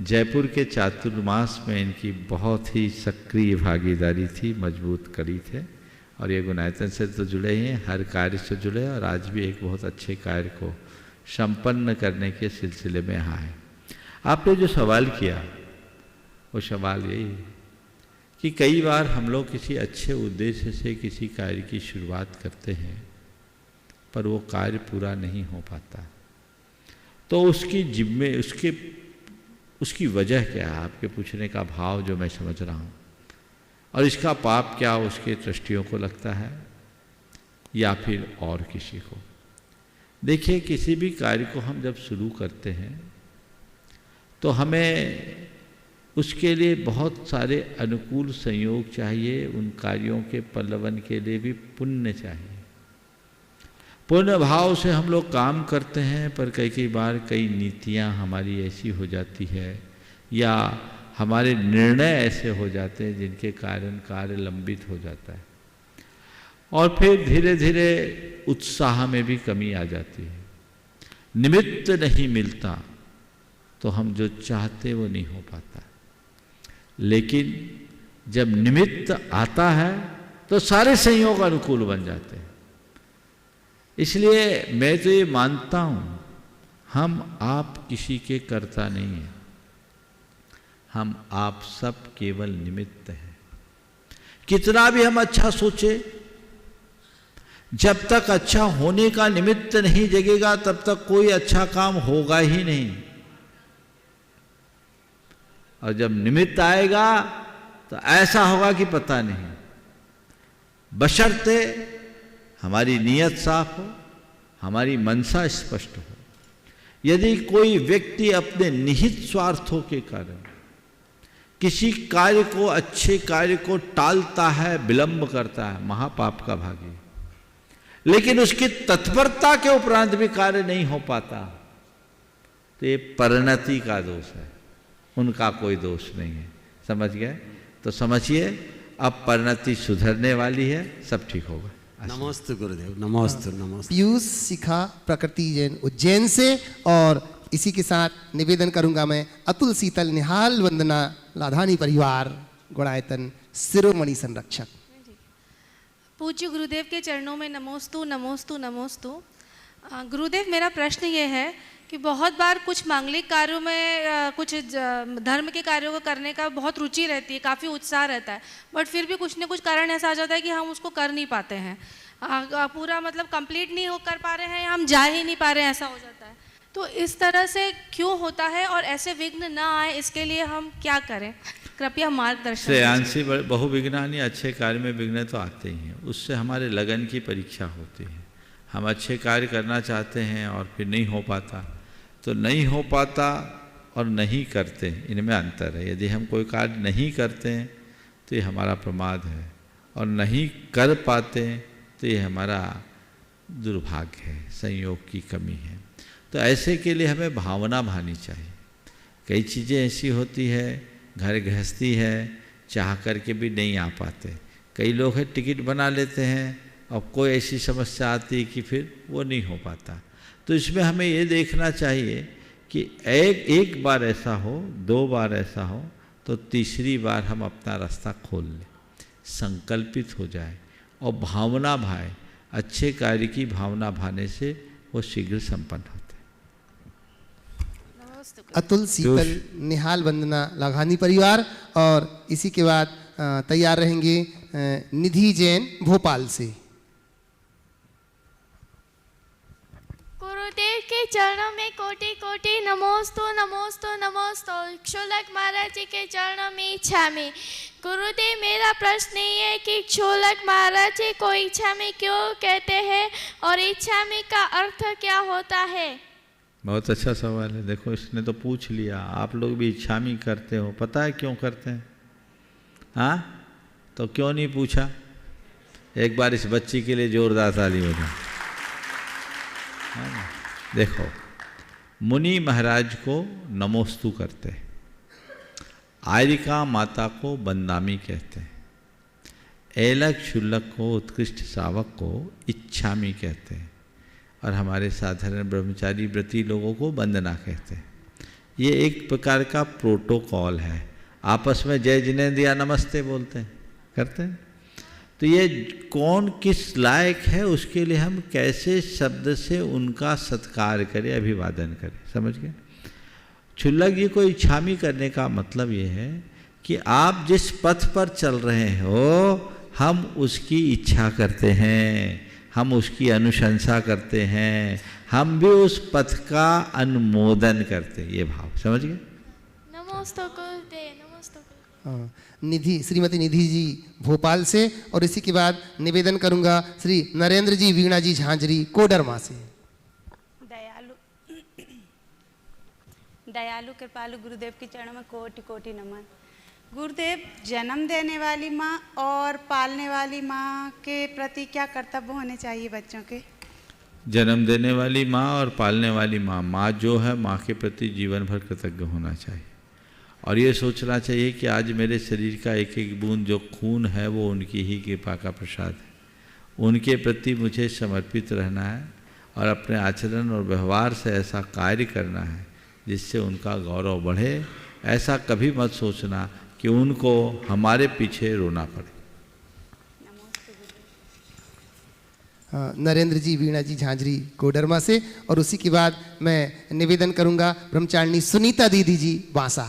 जयपुर के चातुर्मास में इनकी बहुत ही सक्रिय भागीदारी थी, मजबूत कड़ी थे और ये गुणायतन से तो जुड़े ही हैं, हर कार्य से जुड़े और आज भी एक बहुत अच्छे कार्य को संपन्न करने के सिलसिले में यहाँ है। आपने जो सवाल किया वो सवाल यही है कि कई बार हम लोग किसी अच्छे उद्देश्य से किसी कार्य की शुरुआत करते हैं पर वो कार्य पूरा नहीं हो पाता, तो उसकी वजह क्या है? आपके पूछने का भाव जो मैं समझ रहा हूँ, और इसका पाप क्या उसके ट्रस्टियों को लगता है या फिर और किसी को? देखिए, किसी भी कार्य को हम जब शुरू करते हैं तो हमें उसके लिए बहुत सारे अनुकूल संयोग चाहिए। उन कार्यों के पल्लवन के लिए भी पुण्य चाहिए। पुण्य भाव से हम लोग काम करते हैं पर कई बार कई नीतियां हमारी ऐसी हो जाती है या हमारे निर्णय ऐसे हो जाते हैं जिनके कारण कार्य लंबित हो जाता है और फिर धीरे धीरे उत्साह में भी कमी आ जाती है। निमित्त नहीं मिलता तो हम जो चाहते वो नहीं हो पाता। लेकिन जब निमित्त आता है तो सारे संयोग अनुकूल बन जाते हैं। इसलिए मैं तो ये मानता हूँ, हम आप किसी के कर्ता नहीं हैं, हम आप सब केवल निमित्त हैं। कितना भी हम अच्छा सोचे, जब तक अच्छा होने का निमित्त नहीं जगेगा तब तक कोई अच्छा काम होगा ही नहीं। और जब निमित्त आएगा तो ऐसा होगा कि पता नहीं, बशर्ते हमारी नीयत साफ हो, हमारी मनसा स्पष्ट हो। यदि कोई व्यक्ति अपने निहित स्वार्थों के कारण किसी कार्य को, अच्छे कार्य को टालता है, विलंब करता है, महापाप का भागी। लेकिन उसकी तत्परता के उपरांत भी कार्य नहीं हो पाता तो ये परिणति का दोष है, उनका कोई दोष नहीं है। समझ गए? तो समझिए अब परिणति सुधरने वाली है, सब ठीक होगा। नमस्ते गुरुदेव। नमस्ते। नमस्ते। पीयूष शिखा प्रकृति जैन उज्जैन से। और इसी के साथ निवेदन करूंगा मैं अतुल शीतल निहाल वंदना लाधानी परिवार गुणायतन शिरोमणि संरक्षक। पूज्य गुरुदेव के चरणों में नमोस्तु नमोस्तु नमोस्तु। गुरुदेव, मेरा प्रश्न ये है कि बहुत बार कुछ मांगलिक कार्यों में, कुछ धर्म के कार्यों को करने का बहुत रुचि रहती है, काफ़ी उत्साह रहता है, बट फिर भी कुछ न कुछ कारण ऐसा आ जाता है कि हम उसको कर नहीं पाते हैं, पूरा मतलब कंप्लीट नहीं हो कर पा रहे हैं, हम जा ही नहीं पा रहे हैं, ऐसा हो जाता है। तो इस तरह से क्यों होता है और ऐसे विघ्न ना आए इसके लिए हम क्या करें? कृपया मार्गदर्शन। श्रेयांशी बहुविघ्नानि, अच्छे कार्य में विघ्न तो आते ही हैं, उससे हमारे लगन की परीक्षा होती है। हम अच्छे कार्य करना चाहते हैं और फिर नहीं हो पाता, तो नहीं हो पाता और नहीं करते, इनमें अंतर है। यदि हम कोई कार्य नहीं करते हैं तो ये हमारा प्रमाद है, और नहीं कर पाते तो ये हमारा दुर्भाग्य है, संयोग की कमी है। तो ऐसे के लिए हमें भावना भानी चाहिए। कई चीज़ें ऐसी होती है, घर गृहस्थी है, चाह करके भी नहीं आ पाते। कई लोग हैं टिकट बना लेते हैं और कोई ऐसी समस्या आती है कि फिर वो नहीं हो पाता। तो इसमें हमें ये देखना चाहिए कि एक बार ऐसा हो, 2 बार ऐसा हो, तो तीसरी बार हम अपना रास्ता खोल लें, संकल्पित हो जाए और भावना भाए। अच्छे कार्य की भावना भाने से वो शीघ्र संपन्न होते हैं। अतुल शीतल निहाल वंदना लाघानी परिवार। और इसी के बाद तैयार रहेंगे निधि जैन भोपाल से। गुरुदेव के चरणों में कोटि कोटि नमोस्तु नमोस्तु नमोस्तु। क्षोलक महाराज जी के चरणों में इच्छा में। गुरुदेव, मेरा प्रश्न ये है कि क्षोलक महाराज जी को इच्छा में क्यों कहते हैं और इच्छा में का अर्थ क्या होता है? बहुत अच्छा सवाल है। देखो, इसने तो पूछ लिया, आप लोग भी इच्छामी करते हो, पता है क्यों करते हैं? हाँ, तो क्यों नहीं पूछा? एक बार इस बच्ची के लिए जोरदार ताली हो जाए। देखो, मुनि महाराज को नमोस्तु करते हैं, आयरिका माता को बंदामी कहते हैं, ऐलक शुल्लक को, उत्कृष्ट शावक को इच्छामी कहते हैं, और हमारे साधारण ब्रह्मचारी व्रती लोगों को वंदना कहते हैं। ये एक प्रकार का प्रोटोकॉल है। आपस में जय जिनेंद्रिया नमस्ते बोलते हैं, करते हैं। तो ये कौन किस लायक है उसके लिए हम कैसे शब्द से उनका सत्कार करें, अभिवादन करें। समझ गए? क्षुल्लक जी को इच्छामी करने का मतलब ये है कि आप जिस पथ पर चल रहे हो हम उसकी इच्छा करते हैं, हम उसकी अनुशंसा करते हैं, हम भी उस पथ का अनुमोदन करते हैं। ये भाव समझ गए? नमोस्तु गुरुदेव, नमोस्तु गुरुदेव। निधि, श्रीमती निधि जी भोपाल से। और इसी के बाद निवेदन करूंगा श्री नरेंद्र जी वीणा जी झांझरी कोडरमा से। दयालु कृपालु गुरुदेव के चरणों में कोटि कोटि नमन। गुरुदेव, जन्म देने वाली माँ और पालने वाली माँ के प्रति क्या कर्तव्य होने चाहिए बच्चों के? जन्म देने वाली माँ और पालने वाली माँ, माँ जो है माँ के प्रति जीवन भर कृतज्ञ होना चाहिए, और ये सोचना चाहिए कि आज मेरे शरीर का एक एक बूंद जो खून है वो उनकी ही कृपा का प्रसाद है। उनके प्रति मुझे समर्पित रहना है और अपने आचरण और व्यवहार से ऐसा कार्य करना है जिससे उनका गौरव बढ़े। ऐसा कभी मत सोचना कि कि उनको हमारे पीछे रोना पड़े। नरेंद्र जी, वीणा जी झांझरी कोडरमा से, और उसी के बाद मैं निवेदन करूंगा ब्रह्मचारिणी सुनीता दीदी जी बांसा।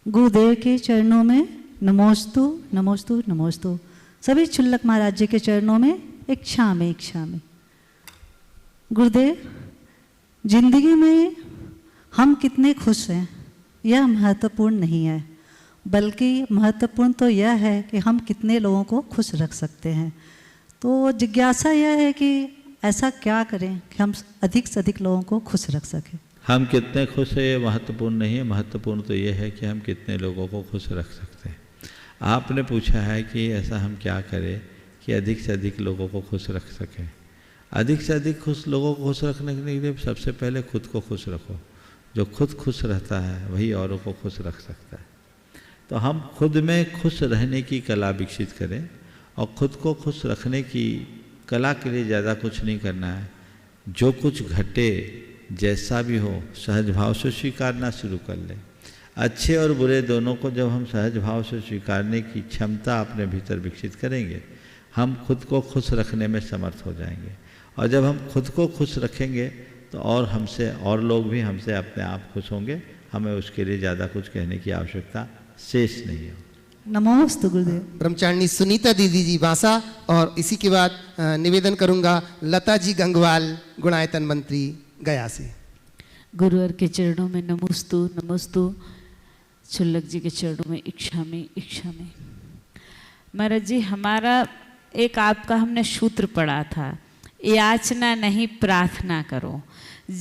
गुरुदेव के चरणों में नमोस्तु नमोस्तु नमोस्तु। सभी छुल्लक महाराज जी के चरणों में एक क्षाम गुरुदेव, जिंदगी में हम कितने खुश हैं यह महत्वपूर्ण नहीं है, बल्कि महत्वपूर्ण तो यह है कि हम कितने लोगों को खुश रख सकते हैं। तो जिज्ञासा यह है कि ऐसा क्या करें कि हम अधिक से अधिक लोगों को खुश रख सकें। हम कितने खुश हैं ये महत्वपूर्ण नहीं है, महत्वपूर्ण तो ये है कि हम कितने लोगों को खुश रख सकते हैं। आपने पूछा है कि ऐसा हम क्या करें कि अधिक से अधिक लोगों को खुश रख सकें। अधिक से अधिक लोगों को खुश रखने के लिए सबसे पहले खुद को खुश रखो। जो खुद खुश रहता है वही औरों को खुश रख सकता है। तो हम खुद में खुश रहने की कला विकसित करें, और खुद को खुश रखने की कला के लिए ज़्यादा कुछ नहीं करना है। जो कुछ घटे जैसा भी हो सहज भाव से स्वीकारना शुरू कर लें। अच्छे और बुरे दोनों को जब हम सहज भाव से स्वीकारने की क्षमता अपने भीतर विकसित करेंगे, हम खुद को खुश रखने में समर्थ हो जाएंगे। और जब हम खुद को खुश रखेंगे तो और हमसे और लोग भी हमसे अपने आप खुश होंगे। हमें उसके लिए ज़्यादा कुछ कहने की आवश्यकता शेष नहीं हो। नमोस्तु गुरुदेव। ब्रह्मचारिणी सुनीता दीदी जी बांसा, और इसी के बाद निवेदन करूंगा लता जी गंगवाल गुणायतन मंत्री गया से। गुरुवर के चरणों में नमोस्तु नमोस्तु। छुल्लक जी के चरणों में इच्छा में महाराज जी, हमारा एक आपका हमने सूत्र पढ़ा था, याचना नहीं प्रार्थना करो।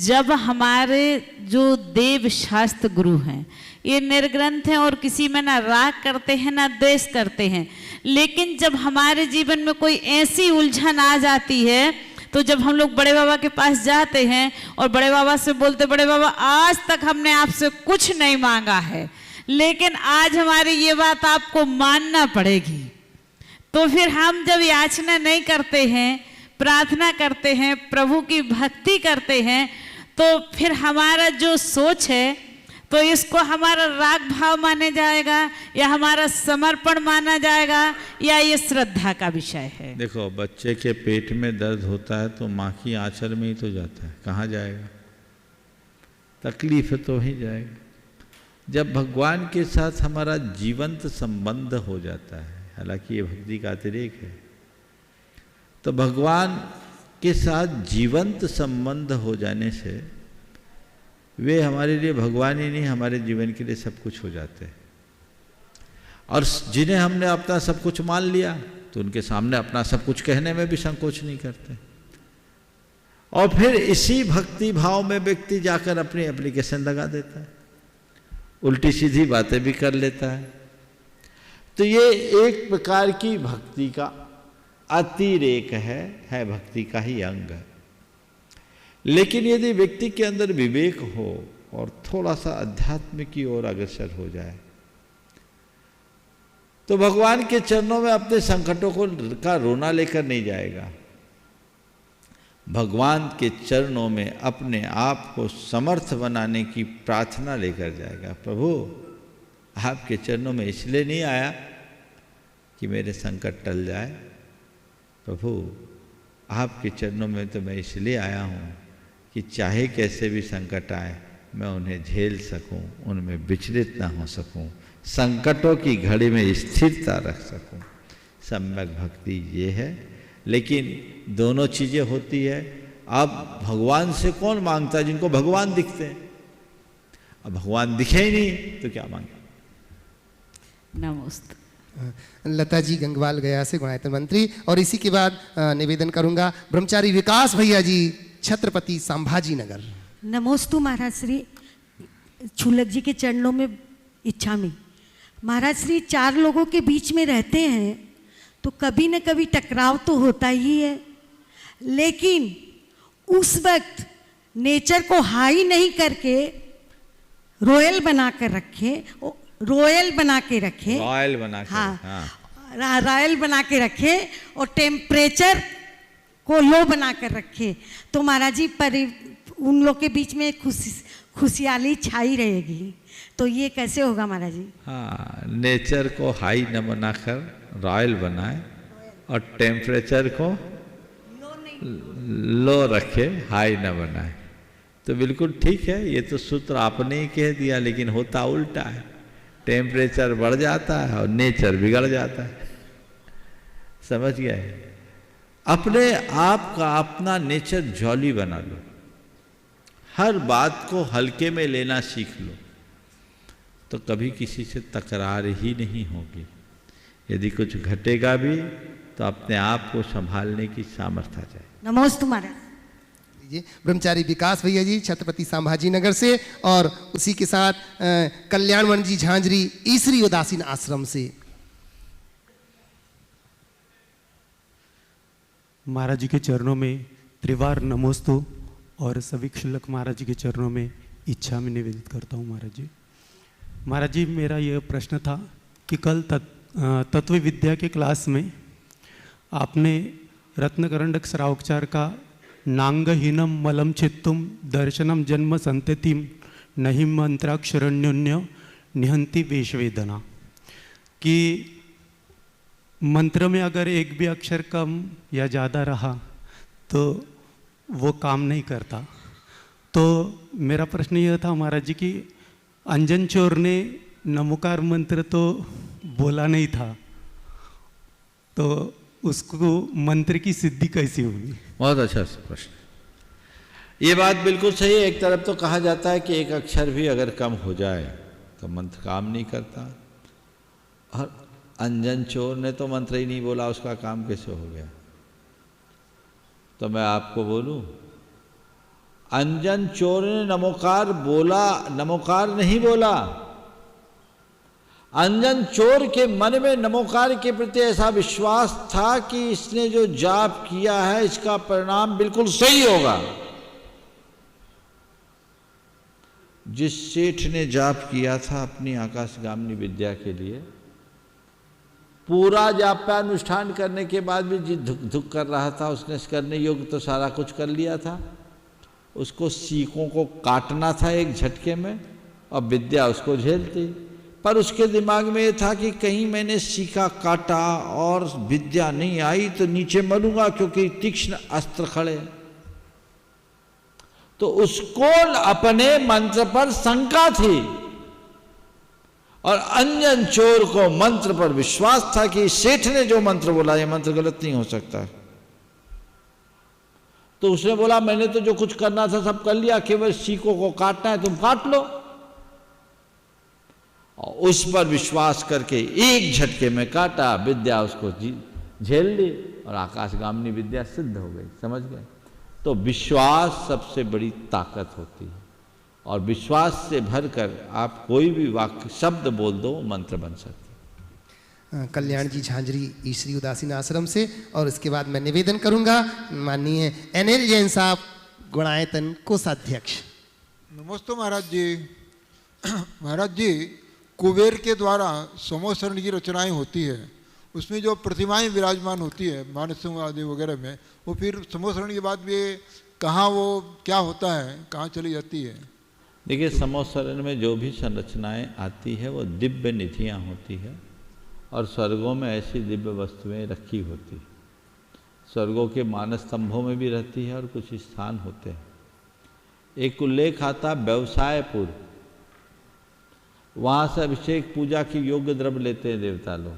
जब हमारे जो देव शास्त्र गुरु हैं ये निर्ग्रंथ हैं और किसी में ना राग करते हैं ना द्वेष करते हैं, लेकिन जब हमारे जीवन में कोई ऐसी उलझन आ जाती है तो जब हम लोग बड़े बाबा के पास जाते हैं और बड़े बाबा से बोलते, बड़े बाबा आज तक हमने आपसे कुछ नहीं मांगा है, लेकिन आज हमारी ये बात आपको मानना पड़ेगी। तो फिर हम जब याचना नहीं करते हैं, प्रार्थना करते हैं, प्रभु की भक्ति करते हैं, तो फिर हमारा जो सोच है तो इसको हमारा राग भाव माने जाएगा या हमारा समर्पण माना जाएगा या ये श्रद्धा का विषय है। देखो, बच्चे के पेट में दर्द होता है तो माँ की आंचल में ही तो जाता है, कहाँ जाएगा? तकलीफ है तो वहीं जाएगा। जब भगवान के साथ हमारा जीवंत संबंध हो जाता है, हालांकि ये भक्ति का अतिरेक है, तो भगवान के साथ जीवंत संबंध हो जाने से वे हमारे लिए भगवान ही नहीं, हमारे जीवन के लिए सब कुछ हो जाते हैं। और जिन्हें हमने अपना सब कुछ मान लिया तो उनके सामने अपना सब कुछ कहने में भी संकोच नहीं करते। और फिर इसी भक्ति भाव में व्यक्ति जाकर अपनी एप्लीकेशन लगा देता है, उल्टी सीधी बातें भी कर लेता है। तो ये एक प्रकार की भक्ति का अतिरेक है भक्ति का ही अंग। लेकिन यदि व्यक्ति के अंदर विवेक हो और थोड़ा सा अध्यात्म की ओर अग्रसर हो जाए तो भगवान के चरणों में अपने संकटों का रोना लेकर नहीं जाएगा, भगवान के चरणों में अपने आप को समर्थ बनाने की प्रार्थना लेकर जाएगा। प्रभु, आपके चरणों में इसलिए नहीं आया कि मेरे संकट टल जाए, प्रभु आपके चरणों में तो मैं इसलिए आया हूँ कि चाहे कैसे भी संकट आए मैं उन्हें झेल सकूं, उनमें विचलित ना हो सकूं, संकटों की घड़ी में स्थिरता रख सकूं। सम्यक भक्ति ये है। लेकिन दोनों चीज़ें होती है। अब भगवान से कौन मांगता है? जिनको भगवान दिखते हैं। अब भगवान दिखे ही नहीं तो क्या मांगे? नमस्ते। लता जी गंगवाल गया से गुणायतन मंत्री, और इसी के बाद निवेदन करूंगा ब्रह्मचारी विकास भैया जी छत्रपति संभाजी नगर। नमोस्तु महाराज श्री। छुल्लक जी के चरणों में इच्छा में। महाराज श्री, 4 लोगों के बीच में रहते हैं तो कभी न कभी टकराव तो होता ही है, लेकिन उस वक्त नेचर को हाई नहीं करके रॉयल बना के रखे। रॉयल बना के रखे और टेम्परेचर को लो बना कर रखे। तो महाराज जी उन लोग के बीच में खुशहाली छाई रहेगी। तो ये कैसे होगा महाराज जी? हाँ, नेचर को हाई न बनाकर रॉयल बनाए और टेम्परेचर को लो रखे, हाई न बनाए। तो बिल्कुल ठीक है, ये तो सूत्र आपने ही कह दिया, लेकिन होता उल्टा है। टेम्परेचर बढ़ जाता है और नेचर बिगड़ जाता है। समझ गया है? अपने आप का अपना नेचर जॉली बना लो, हर बात को हल्के में लेना सीख लो, तो कभी किसी से तकरार ही नहीं होगी। यदि कुछ घटेगा भी तो अपने आप को संभालने की सामर्थ्य आ जाए। नमोस्तु महाराज। ब्रह्मचारी विकास भैया जी छत्रपति संभाजी नगर से, और उसी के साथ कल्याणमणि जी झांझरी ईसरी उदासीन आश्रम से। महाराज जी के चरणों में त्रिवार नमोस्तु और सभी क्षुल्लक महाराज जी के चरणों में इच्छा में निवेदित करता हूँ। महाराज जी मेरा यह प्रश्न था कि कल तत्व विद्या के क्लास में आपने रत्नकरंडक श्रावोपचार का नांगहीनम मलम चित्तुम दर्शनम जन्म संततिम नहीं मंत्राक्षरण्योन्य निहंति वेशवेदना, कि मंत्र में अगर एक भी अक्षर कम या ज़्यादा रहा तो वो काम नहीं करता। तो मेरा प्रश्न यह था महाराज जी कि अंजन चोर ने नमोकार मंत्र तो बोला नहीं था, तो उसको मंत्र की सिद्धि कैसी होगी? बहुत अच्छा प्रश्न। ये बात बिल्कुल सही है। एक तरफ तो कहा जाता है कि एक अक्षर भी अगर कम हो जाए तो मंत्र काम नहीं करता, और अंजन चोर ने तो मंत्र ही नहीं बोला, उसका काम कैसे हो गया? तो मैं आपको बोलूं, अंजन चोर ने नमोकार बोला, नमोकार नहीं बोला। अंजन चोर के मन में नमोकार के प्रति ऐसा विश्वास था कि इसने जो जाप किया है इसका परिणाम बिल्कुल सही होगा। जिस सेठ ने जाप किया था अपनी आकाशगामिनी विद्या के लिए, पूरा जापानुष्ठान करने के बाद भी जिस धुक धुक कर रहा था, उसने करने योग्य तो सारा कुछ कर लिया था, उसको सीकों को काटना था एक झटके में और विद्या उसको झेलती। पर उसके दिमाग में ये था कि कहीं मैंने सीखा काटा और विद्या नहीं आई तो नीचे मरूंगा, क्योंकि तीक्ष्ण अस्त्र खड़े। तो उसको अपने मंत्र पर शंका थी, और अंजन चोर को मंत्र पर विश्वास था कि सेठ ने जो मंत्र बोला ये मंत्र गलत नहीं हो सकता। तो उसने बोला मैंने तो जो कुछ करना था सब कर लिया, केवल सीकों को काटना है, तुम काट लो। और उस पर विश्वास करके एक झटके में काटा, विद्या उसको झेल ली और आकाशगामिनी विद्या सिद्ध हो गई। समझ गए? तो विश्वास सबसे बड़ी ताकत होती है, और विश्वास से भरकर आप कोई भी वाक्य शब्द बोल दो, मंत्र बन सकते। कल्याण जी झांझरी ईश्वरी उदासीन आश्रम से, और इसके बाद मैं निवेदन करूंगा माननीय एनएल जैन साहब गुणायतन कोषाध्यक्ष। नमस्ते महाराज जी। महाराज जी, कुबेर के द्वारा समोसरण की रचनाएं होती है, उसमें जो प्रतिमाएं विराजमान होती है मानसों आदि वगैरह में, वो फिर समोसरण के बाद भी कहाँ वो क्या होता है, कहाँ चली जाती है? देखिए, समोसरण में जो भी संरचनाएं आती है वो दिव्य निधियाँ होती है, और स्वर्गों में ऐसी दिव्य वस्तुएं रखी होती है। स्वर्गों के मानस स्तंभों में भी रहती है और कुछ स्थान होते हैं। एक उल्लेख आता व्यवसायपुर, वहाँ से अभिषेक पूजा की योग्य द्रव्य लेते हैं देवता लोग।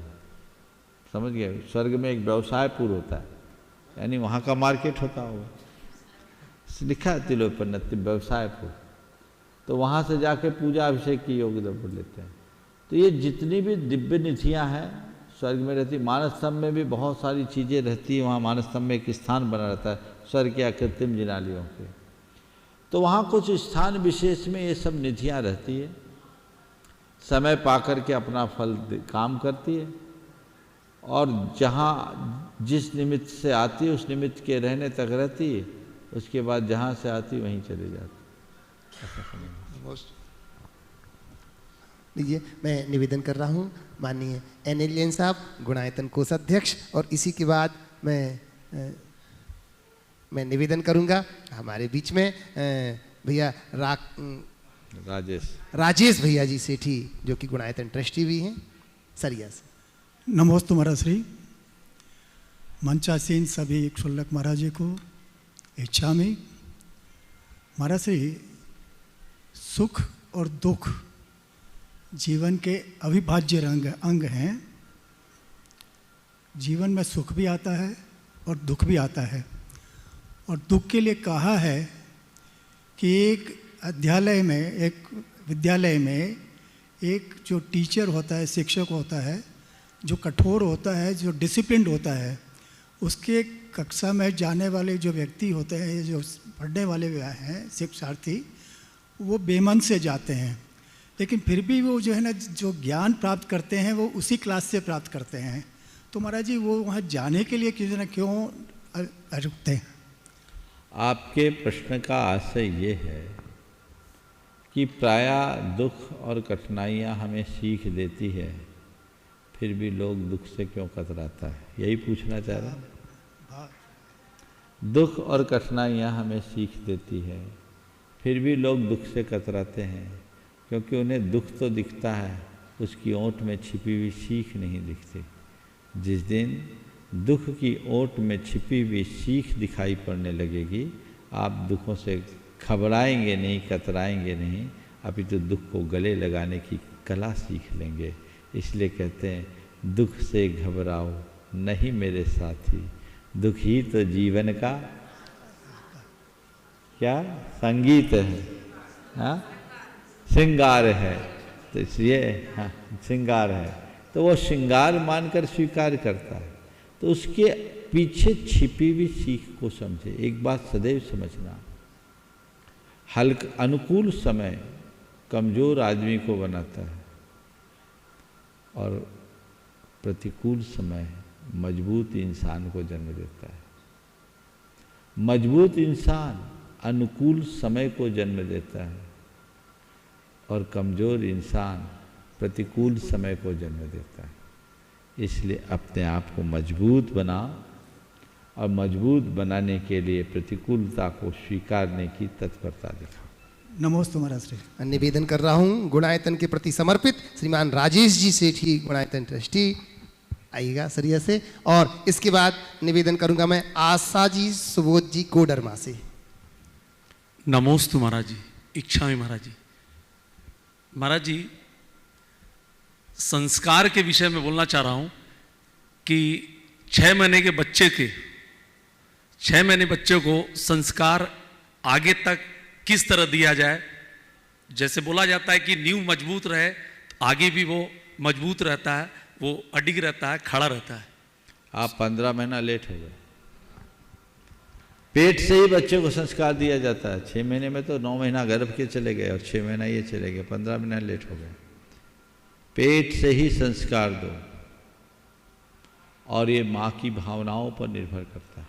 समझ गए? स्वर्ग में एक व्यवसायपुर होता है, यानी वहाँ का मार्केट होता होगा, लिखा है तिलोपन्नति व्यवसायपुर। तो वहाँ से जाके पूजा अभिषेक की योग्य द्रव्य लेते हैं। तो ये जितनी भी दिव्य निधियाँ हैं स्वर्ग में रहती। मानस स्तंभ में भी बहुत सारी चीज़ें रहती हैं, वहाँ मानस स्तंभ में एक स्थान बना रहता है स्वर्ग के अकृत्रिम जिनालियों के। तो वहाँ कुछ स्थान विशेष में ये सब निधियाँ रहती है, समय पा कर के अपना फल काम करती है, और जहाँ जिस निमित्त से आती है उस निमित्त के रहने तक रहती है, उसके बाद जहाँ से आती वहीं चली जाती। लीजिए, मैं निवेदन कर रहा हूँ माननीय एनएल जैन साहब गुणायतन कोषाध्यक्ष, और इसी के बाद मैं निवेदन करूँगा हमारे बीच में भैया राजेश भैया जी सेठी, जो कि गुणायतन ट्रस्टी भी हैं, सरिया से। नमोस्तु महाराज श्री। मंचासीन सभी क्षुल्लक महाराज जी को इच्छा में महाराज श्री, सुख और दुख जीवन के अविभाज्य अंग हैं। जीवन में सुख भी आता है और दुख भी आता है, और दुख के लिए कहा है कि एक विद्यालय में एक जो टीचर होता है, शिक्षक होता है, जो कठोर होता है, जो डिसिप्लिन्ड होता है, उसके कक्षा में जाने वाले जो व्यक्ति होते हैं, जो पढ़ने वाले हैं शिक्षार्थी, वो बेमन से जाते हैं, लेकिन फिर भी वो जो है ना, जो ज्ञान प्राप्त करते हैं वो उसी क्लास से प्राप्त करते हैं। तो महाराज जी, वो वहाँ जाने के लिए क्यों रुकते हैं? आपके प्रश्न का आशय ये है कि प्रायः दुख और कठिनाइयाँ हमें सीख देती है, फिर भी लोग दुख से क्यों कतराता है, यही पूछना चाह रहे हैं? दुख और कठिनाइयाँ हमें सीख देती है, फिर भी लोग दुख से कतराते हैं, क्योंकि उन्हें दुख तो दिखता है, उसकी ओट में छिपी हुई सीख नहीं दिखती। जिस दिन दुख की ओट में छिपी हुई सीख दिखाई पड़ने लगेगी, आप दुखों से घबराएंगे नहीं, कतराएंगे नहीं, अभी तो दुख को गले लगाने की कला सीख लेंगे। इसलिए कहते हैं, दुख से घबराओ नहीं मेरे साथी, दुख ही तो जीवन का क्या संगीत है, हाँ श्रृंगार है। तो इसलिए हाँ श्रृंगार है, तो वो श्रृंगार मानकर स्वीकार करता है। तो उसके पीछे छिपी हुई सीख को समझे। एक बात सदैव समझना, अनुकूल समय कमज़ोर आदमी को बनाता है और प्रतिकूल समय मजबूत इंसान को जन्म देता है। मजबूत इंसान अनुकूल समय को जन्म देता है और कमज़ोर इंसान प्रतिकूल समय को जन्म देता है। इसलिए अपने आप को मजबूत बनाओ और मजबूत बनाने के लिए प्रतिकूलता को स्वीकारने की तत्परता दिखाओ। नमोस्तु महाराज श्री। निवेदन कर रहा हूँ गुणायतन के प्रति समर्पित श्रीमान राजेश जी सेठी, गुणायतन ट्रस्टी, आइएगा सरिया से। और इसके बाद निवेदन करूंगा मैं आशा जी सुबोध जी कोडरमा से। नमोस्तु महाराज जी, इच्छा में महाराज जी। महाराज जी, संस्कार के विषय में बोलना चाह रहा हूं कि 6 महीने के बच्चे को संस्कार आगे तक किस तरह दिया जाए। जैसे बोला जाता है कि नींव मजबूत रहे, तो आगे भी वो मजबूत रहता है, वो अडिग रहता है, खड़ा रहता है। आप 15 महीना लेट हो गए। पेट से ही बच्चे को संस्कार दिया जाता है। 6 महीने में तो 9 महीना गर्भ के चले गए और 6 महीना ये चले गए, 15 महीना लेट हो गए। पेट से ही संस्कार दो, और ये माँ की भावनाओं पर निर्भर करता है।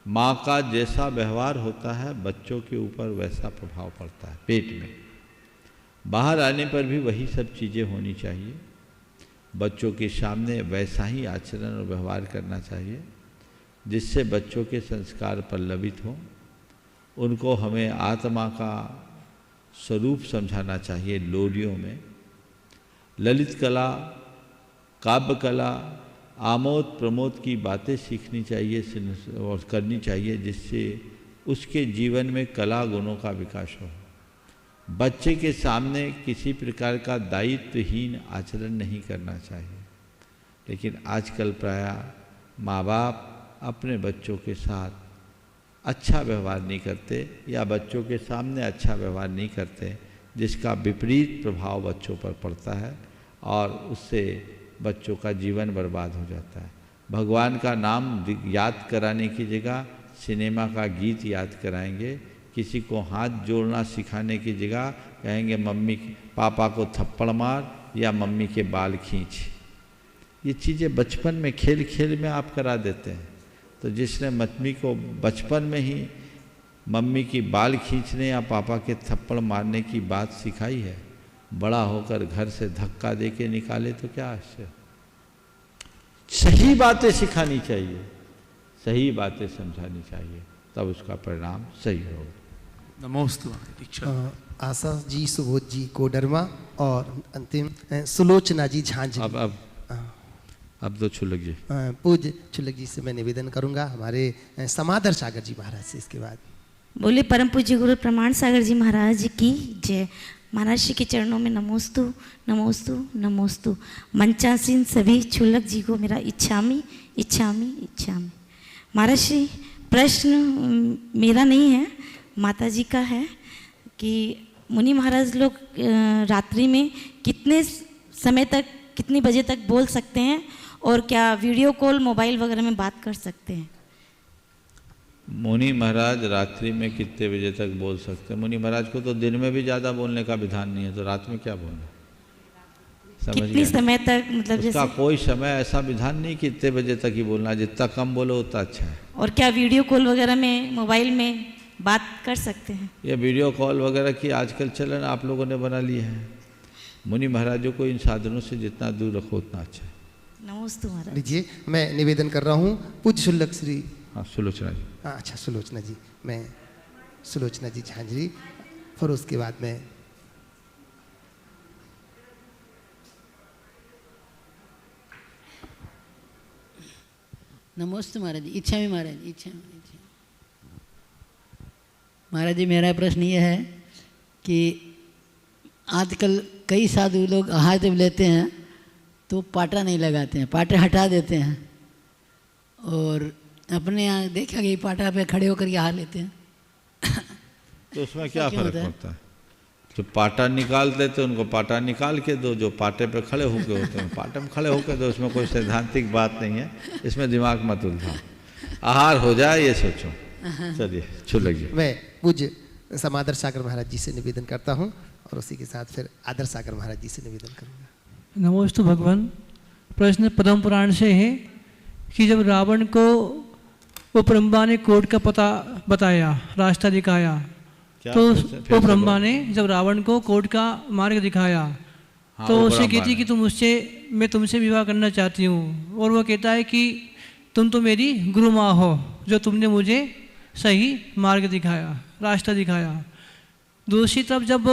माँ का जैसा व्यवहार होता है, बच्चों के ऊपर वैसा प्रभाव पड़ता है। पेट में बाहर आने पर भी वही सब चीज़ें होनी चाहिए। बच्चों के सामने वैसा ही आचरण और व्यवहार करना चाहिए जिससे बच्चों के संस्कार पल्लवित हों। उनको हमें आत्मा का स्वरूप समझाना चाहिए। लोरियों में ललित कला, काव्य कला, आमोद प्रमोद की बातें सीखनी चाहिए और करनी चाहिए, जिससे उसके जीवन में कला गुणों का विकास हो। बच्चे के सामने किसी प्रकार का दायित्वहीन आचरण नहीं करना चाहिए। लेकिन आजकल प्रायः माँ बाप अपने बच्चों के साथ अच्छा व्यवहार नहीं करते या बच्चों के सामने अच्छा व्यवहार नहीं करते, जिसका विपरीत प्रभाव बच्चों पर पड़ता है और उससे बच्चों का जीवन बर्बाद हो जाता है। भगवान का नाम याद कराने की जगह सिनेमा का गीत याद कराएंगे। किसी को हाथ जोड़ना सिखाने की जगह कहेंगे मम्मी पापा को थप्पड़ मार या मम्मी के बाल खींच। ये चीज़ें बचपन में खेल खेल में आप करा देते हैं। तो जिसने मम्मी को बचपन में ही मम्मी की बाल खींचने या पापा के थप्पड़ मारने की बात सिखाई है, बड़ा होकर घर से धक्का दे के निकाले तो क्या आश्चर्य। सही बातें सिखानी चाहिए, सही बातें समझानी चाहिए, तब उसका परिणाम सही होगा। नमोस्तु आशा जी, सुबोध जी कोडरमा और अंतिम सुलोचना जी झांझ। अब तो छुलक जी। पूज्य छुलक जी से मैं निवेदन करूंगा, हमारे समादर सागर जी महाराज से इसके बाद। बोले परम पूज्य गुरु प्रमाण सागर जी महाराज की जय। महाराज श्री के चरणों में नमोस्तु नमोस्तु नमोस्तु। मंचासीन सभी छुलक जी को मेरा इच्छामी इच्छामी इच्छामी। महाराज श्री, प्रश्न मेरा नहीं है, माता जी का है कि मुनि महाराज लोग रात्रि में कितने समय तक, कितनी बजे तक बोल सकते हैं, और क्या वीडियो कॉल मोबाइल वगैरह में बात कर सकते हैं? मुनि महाराज रात्रि में कितने बजे तक बोल सकते हैं? मुनि महाराज को तो दिन में भी ज़्यादा बोलने का विधान नहीं है, तो रात में क्या बोलना? कितनी समय तक, मतलब उसका कोई समय ऐसा विधान नहीं कि इतने बजे तक ही बोलना, जितना कम बोलो उतना अच्छा है। और क्या वीडियो कॉल वगैरह में मोबाइल में बात कर सकते हैं? ये वीडियो कॉल वगैरह की आजकल चलन आप लोगों ने बना ली है। मुनि महाराजों को इन साधनों से जितना दूर रखो उतना अच्छा है। नमस्ते महाराज। लीजिए, मैं निवेदन कर रहा हूँ पूज्य शुल्लक श्री। हाँ, सुलोचना जी। हाँ, अच्छा सुलोचना जी, मैं सुलोचना जी झांझरी, फिर उसके बाद में नमस्ते महाराज जी। इच्छा में महाराज, इच्छा में महाराज जी, मेरा प्रश्न ये है कि आजकल कई साधु लोग आहार जब लेते हैं तो पाटा नहीं लगाते हैं, पाटे हटा देते हैं, और अपने यहाँ देखा कि पाटा पे खड़े होकर के आहार लेते हैं। तो उसमें क्या फर्क पड़ता है? जो पाटा निकाल देते उनको पाटा निकाल के दो, जो पाटे पे खड़े होके होते हैं पाटे में खड़े होके दो। इसमें कोई सैद्धांतिक बात नहीं है, इसमें दिमाग मत उलझाओ, आहार हो जाए ये सोचो। चलिए छुलक जी। मैं पूज्य समादर सागर महाराज जी से निवेदन करता हूँ, और उसी के साथ फिर आदर सागर महाराज जी से निवेदन करूँगा। नमोस्तु भगवान। प्रश्न पद्म पुराण से है कि जब रावण को वो ब्रह्मा ने कोर्ट का पता बताया, रास्ता दिखाया, तो वो ब्रह्मा ने जब रावण को कोर्ट का मार्ग दिखाया, तो उससे कहती कि मैं तुमसे विवाह करना चाहती हूँ, और वो कहता है कि तुम तो मेरी गुरु माँ हो, जो तुमने मुझे सही मार्ग दिखाया, रास्ता दिखाया। दूसरी तरफ जब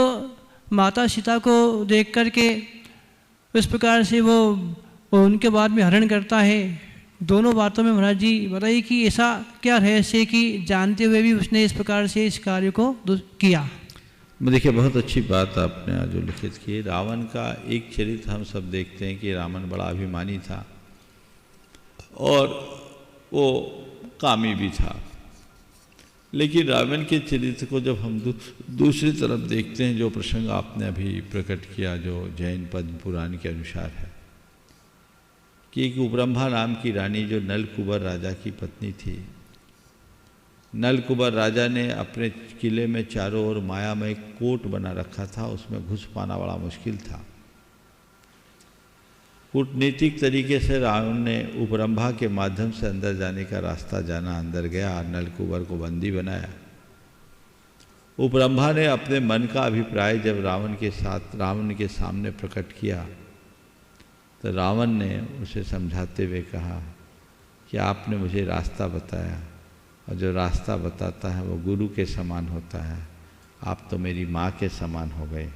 माता सीता को देख कर के इस प्रकार से वो उनके बाद में हरण करता है, दोनों बातों में महाराज जी बताइए कि ऐसा क्या रहस्य कि जानते हुए भी उसने इस प्रकार से इस कार्य को किया? देखिए, बहुत अच्छी बात आपने आज जो लिखित की। रावण का एक चरित्र हम सब देखते हैं कि रावण बड़ा अभिमानी था और वो कामी भी था, लेकिन रावण के चरित्र को जब हम दूसरी तरफ देखते हैं, जो प्रसंग आपने अभी प्रकट किया, जो जैन पद्म पुराण के अनुसार है कि एक उपरंभा नाम की रानी जो नलकुबर राजा की पत्नी थी, नलकुबर राजा ने अपने किले में चारों ओर मायामय कोट बना रखा था, उसमें घुस पाना बड़ा मुश्किल था। कूटनीतिक तरीके से रावण ने उपरंभा के माध्यम से अंदर जाने का रास्ता जाना, अंदर गया और नलकुबर को बंदी बनाया। उपरंभा ने अपने मन का अभिप्राय जब रावण के सामने प्रकट किया, तो रावण ने उसे समझाते हुए कहा कि आपने मुझे रास्ता बताया, और जो रास्ता बताता है वो गुरु के समान होता है। आप तो मेरी माँ के समान हो गए,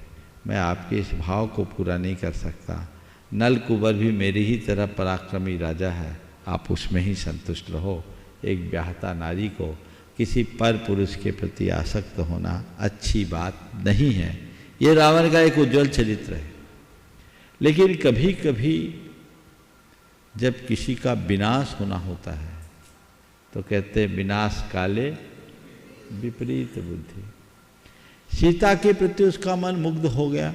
मैं आपके इस भाव को पूरा नहीं कर सकता। नलकुबर भी मेरी ही तरह पराक्रमी राजा है, आप उसमें ही संतुष्ट रहो। एक ब्याहता नारी को किसी पर पुरुष के प्रति आसक्त होना अच्छी बात नहीं है। ये रावण का एक उज्जवल चरित्र है। लेकिन कभी कभी जब किसी का विनाश होना होता है तो कहते हैं विनाश काले विपरीत बुद्धि। सीता के प्रति उसका मन मुग्ध हो गया।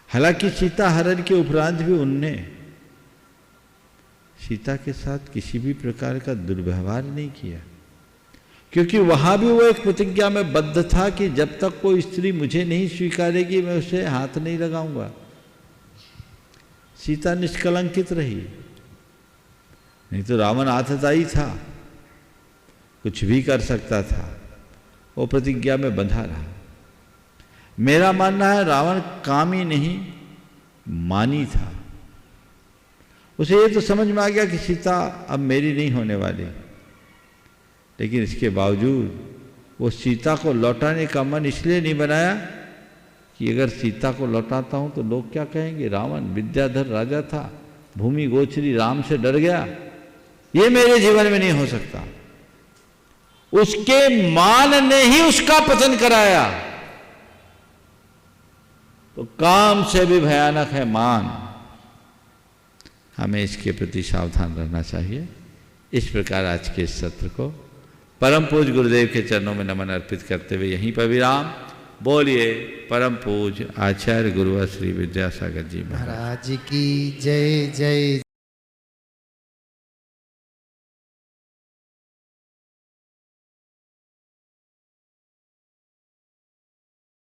हालांकि सीता हरण के उपरांत भी उनने सीता के साथ किसी भी प्रकार का दुर्व्यवहार नहीं किया, क्योंकि वहां भी वो एक प्रतिज्ञा में बद्ध था कि जब तक कोई स्त्री मुझे नहीं स्वीकारेगी मैं उसे हाथ नहीं लगाऊंगा। सीता निष्कलंकित रही, नहीं तो रावण आतताई था, कुछ भी कर सकता था, वो प्रतिज्ञा में बंधा रहा। मेरा मानना है रावण कामी नहीं मानी था। उसे ये तो समझ में आ गया कि सीता अब मेरी नहीं होने वाली, लेकिन इसके बावजूद वो सीता को लौटाने का मन इसलिए नहीं बनाया कि अगर सीता को लौटाता हूं तो लोग क्या कहेंगे, रावण विद्याधर राजा था, भूमि गोचरी, राम से डर गया, ये मेरे जीवन में नहीं हो सकता। उसके मान ने ही उसका पतन कराया। तो काम से भी भयानक है मान। हमें इसके प्रति सावधान रहना चाहिए। इस प्रकार आज के इस सत्र को परम पूज्य गुरुदेव के चरणों में नमन अर्पित करते हुए यहीं पर विराम। बोलिए परम पूज्य आचार्य गुरुवर श्री विद्यासागर जी महाराज की जय जय।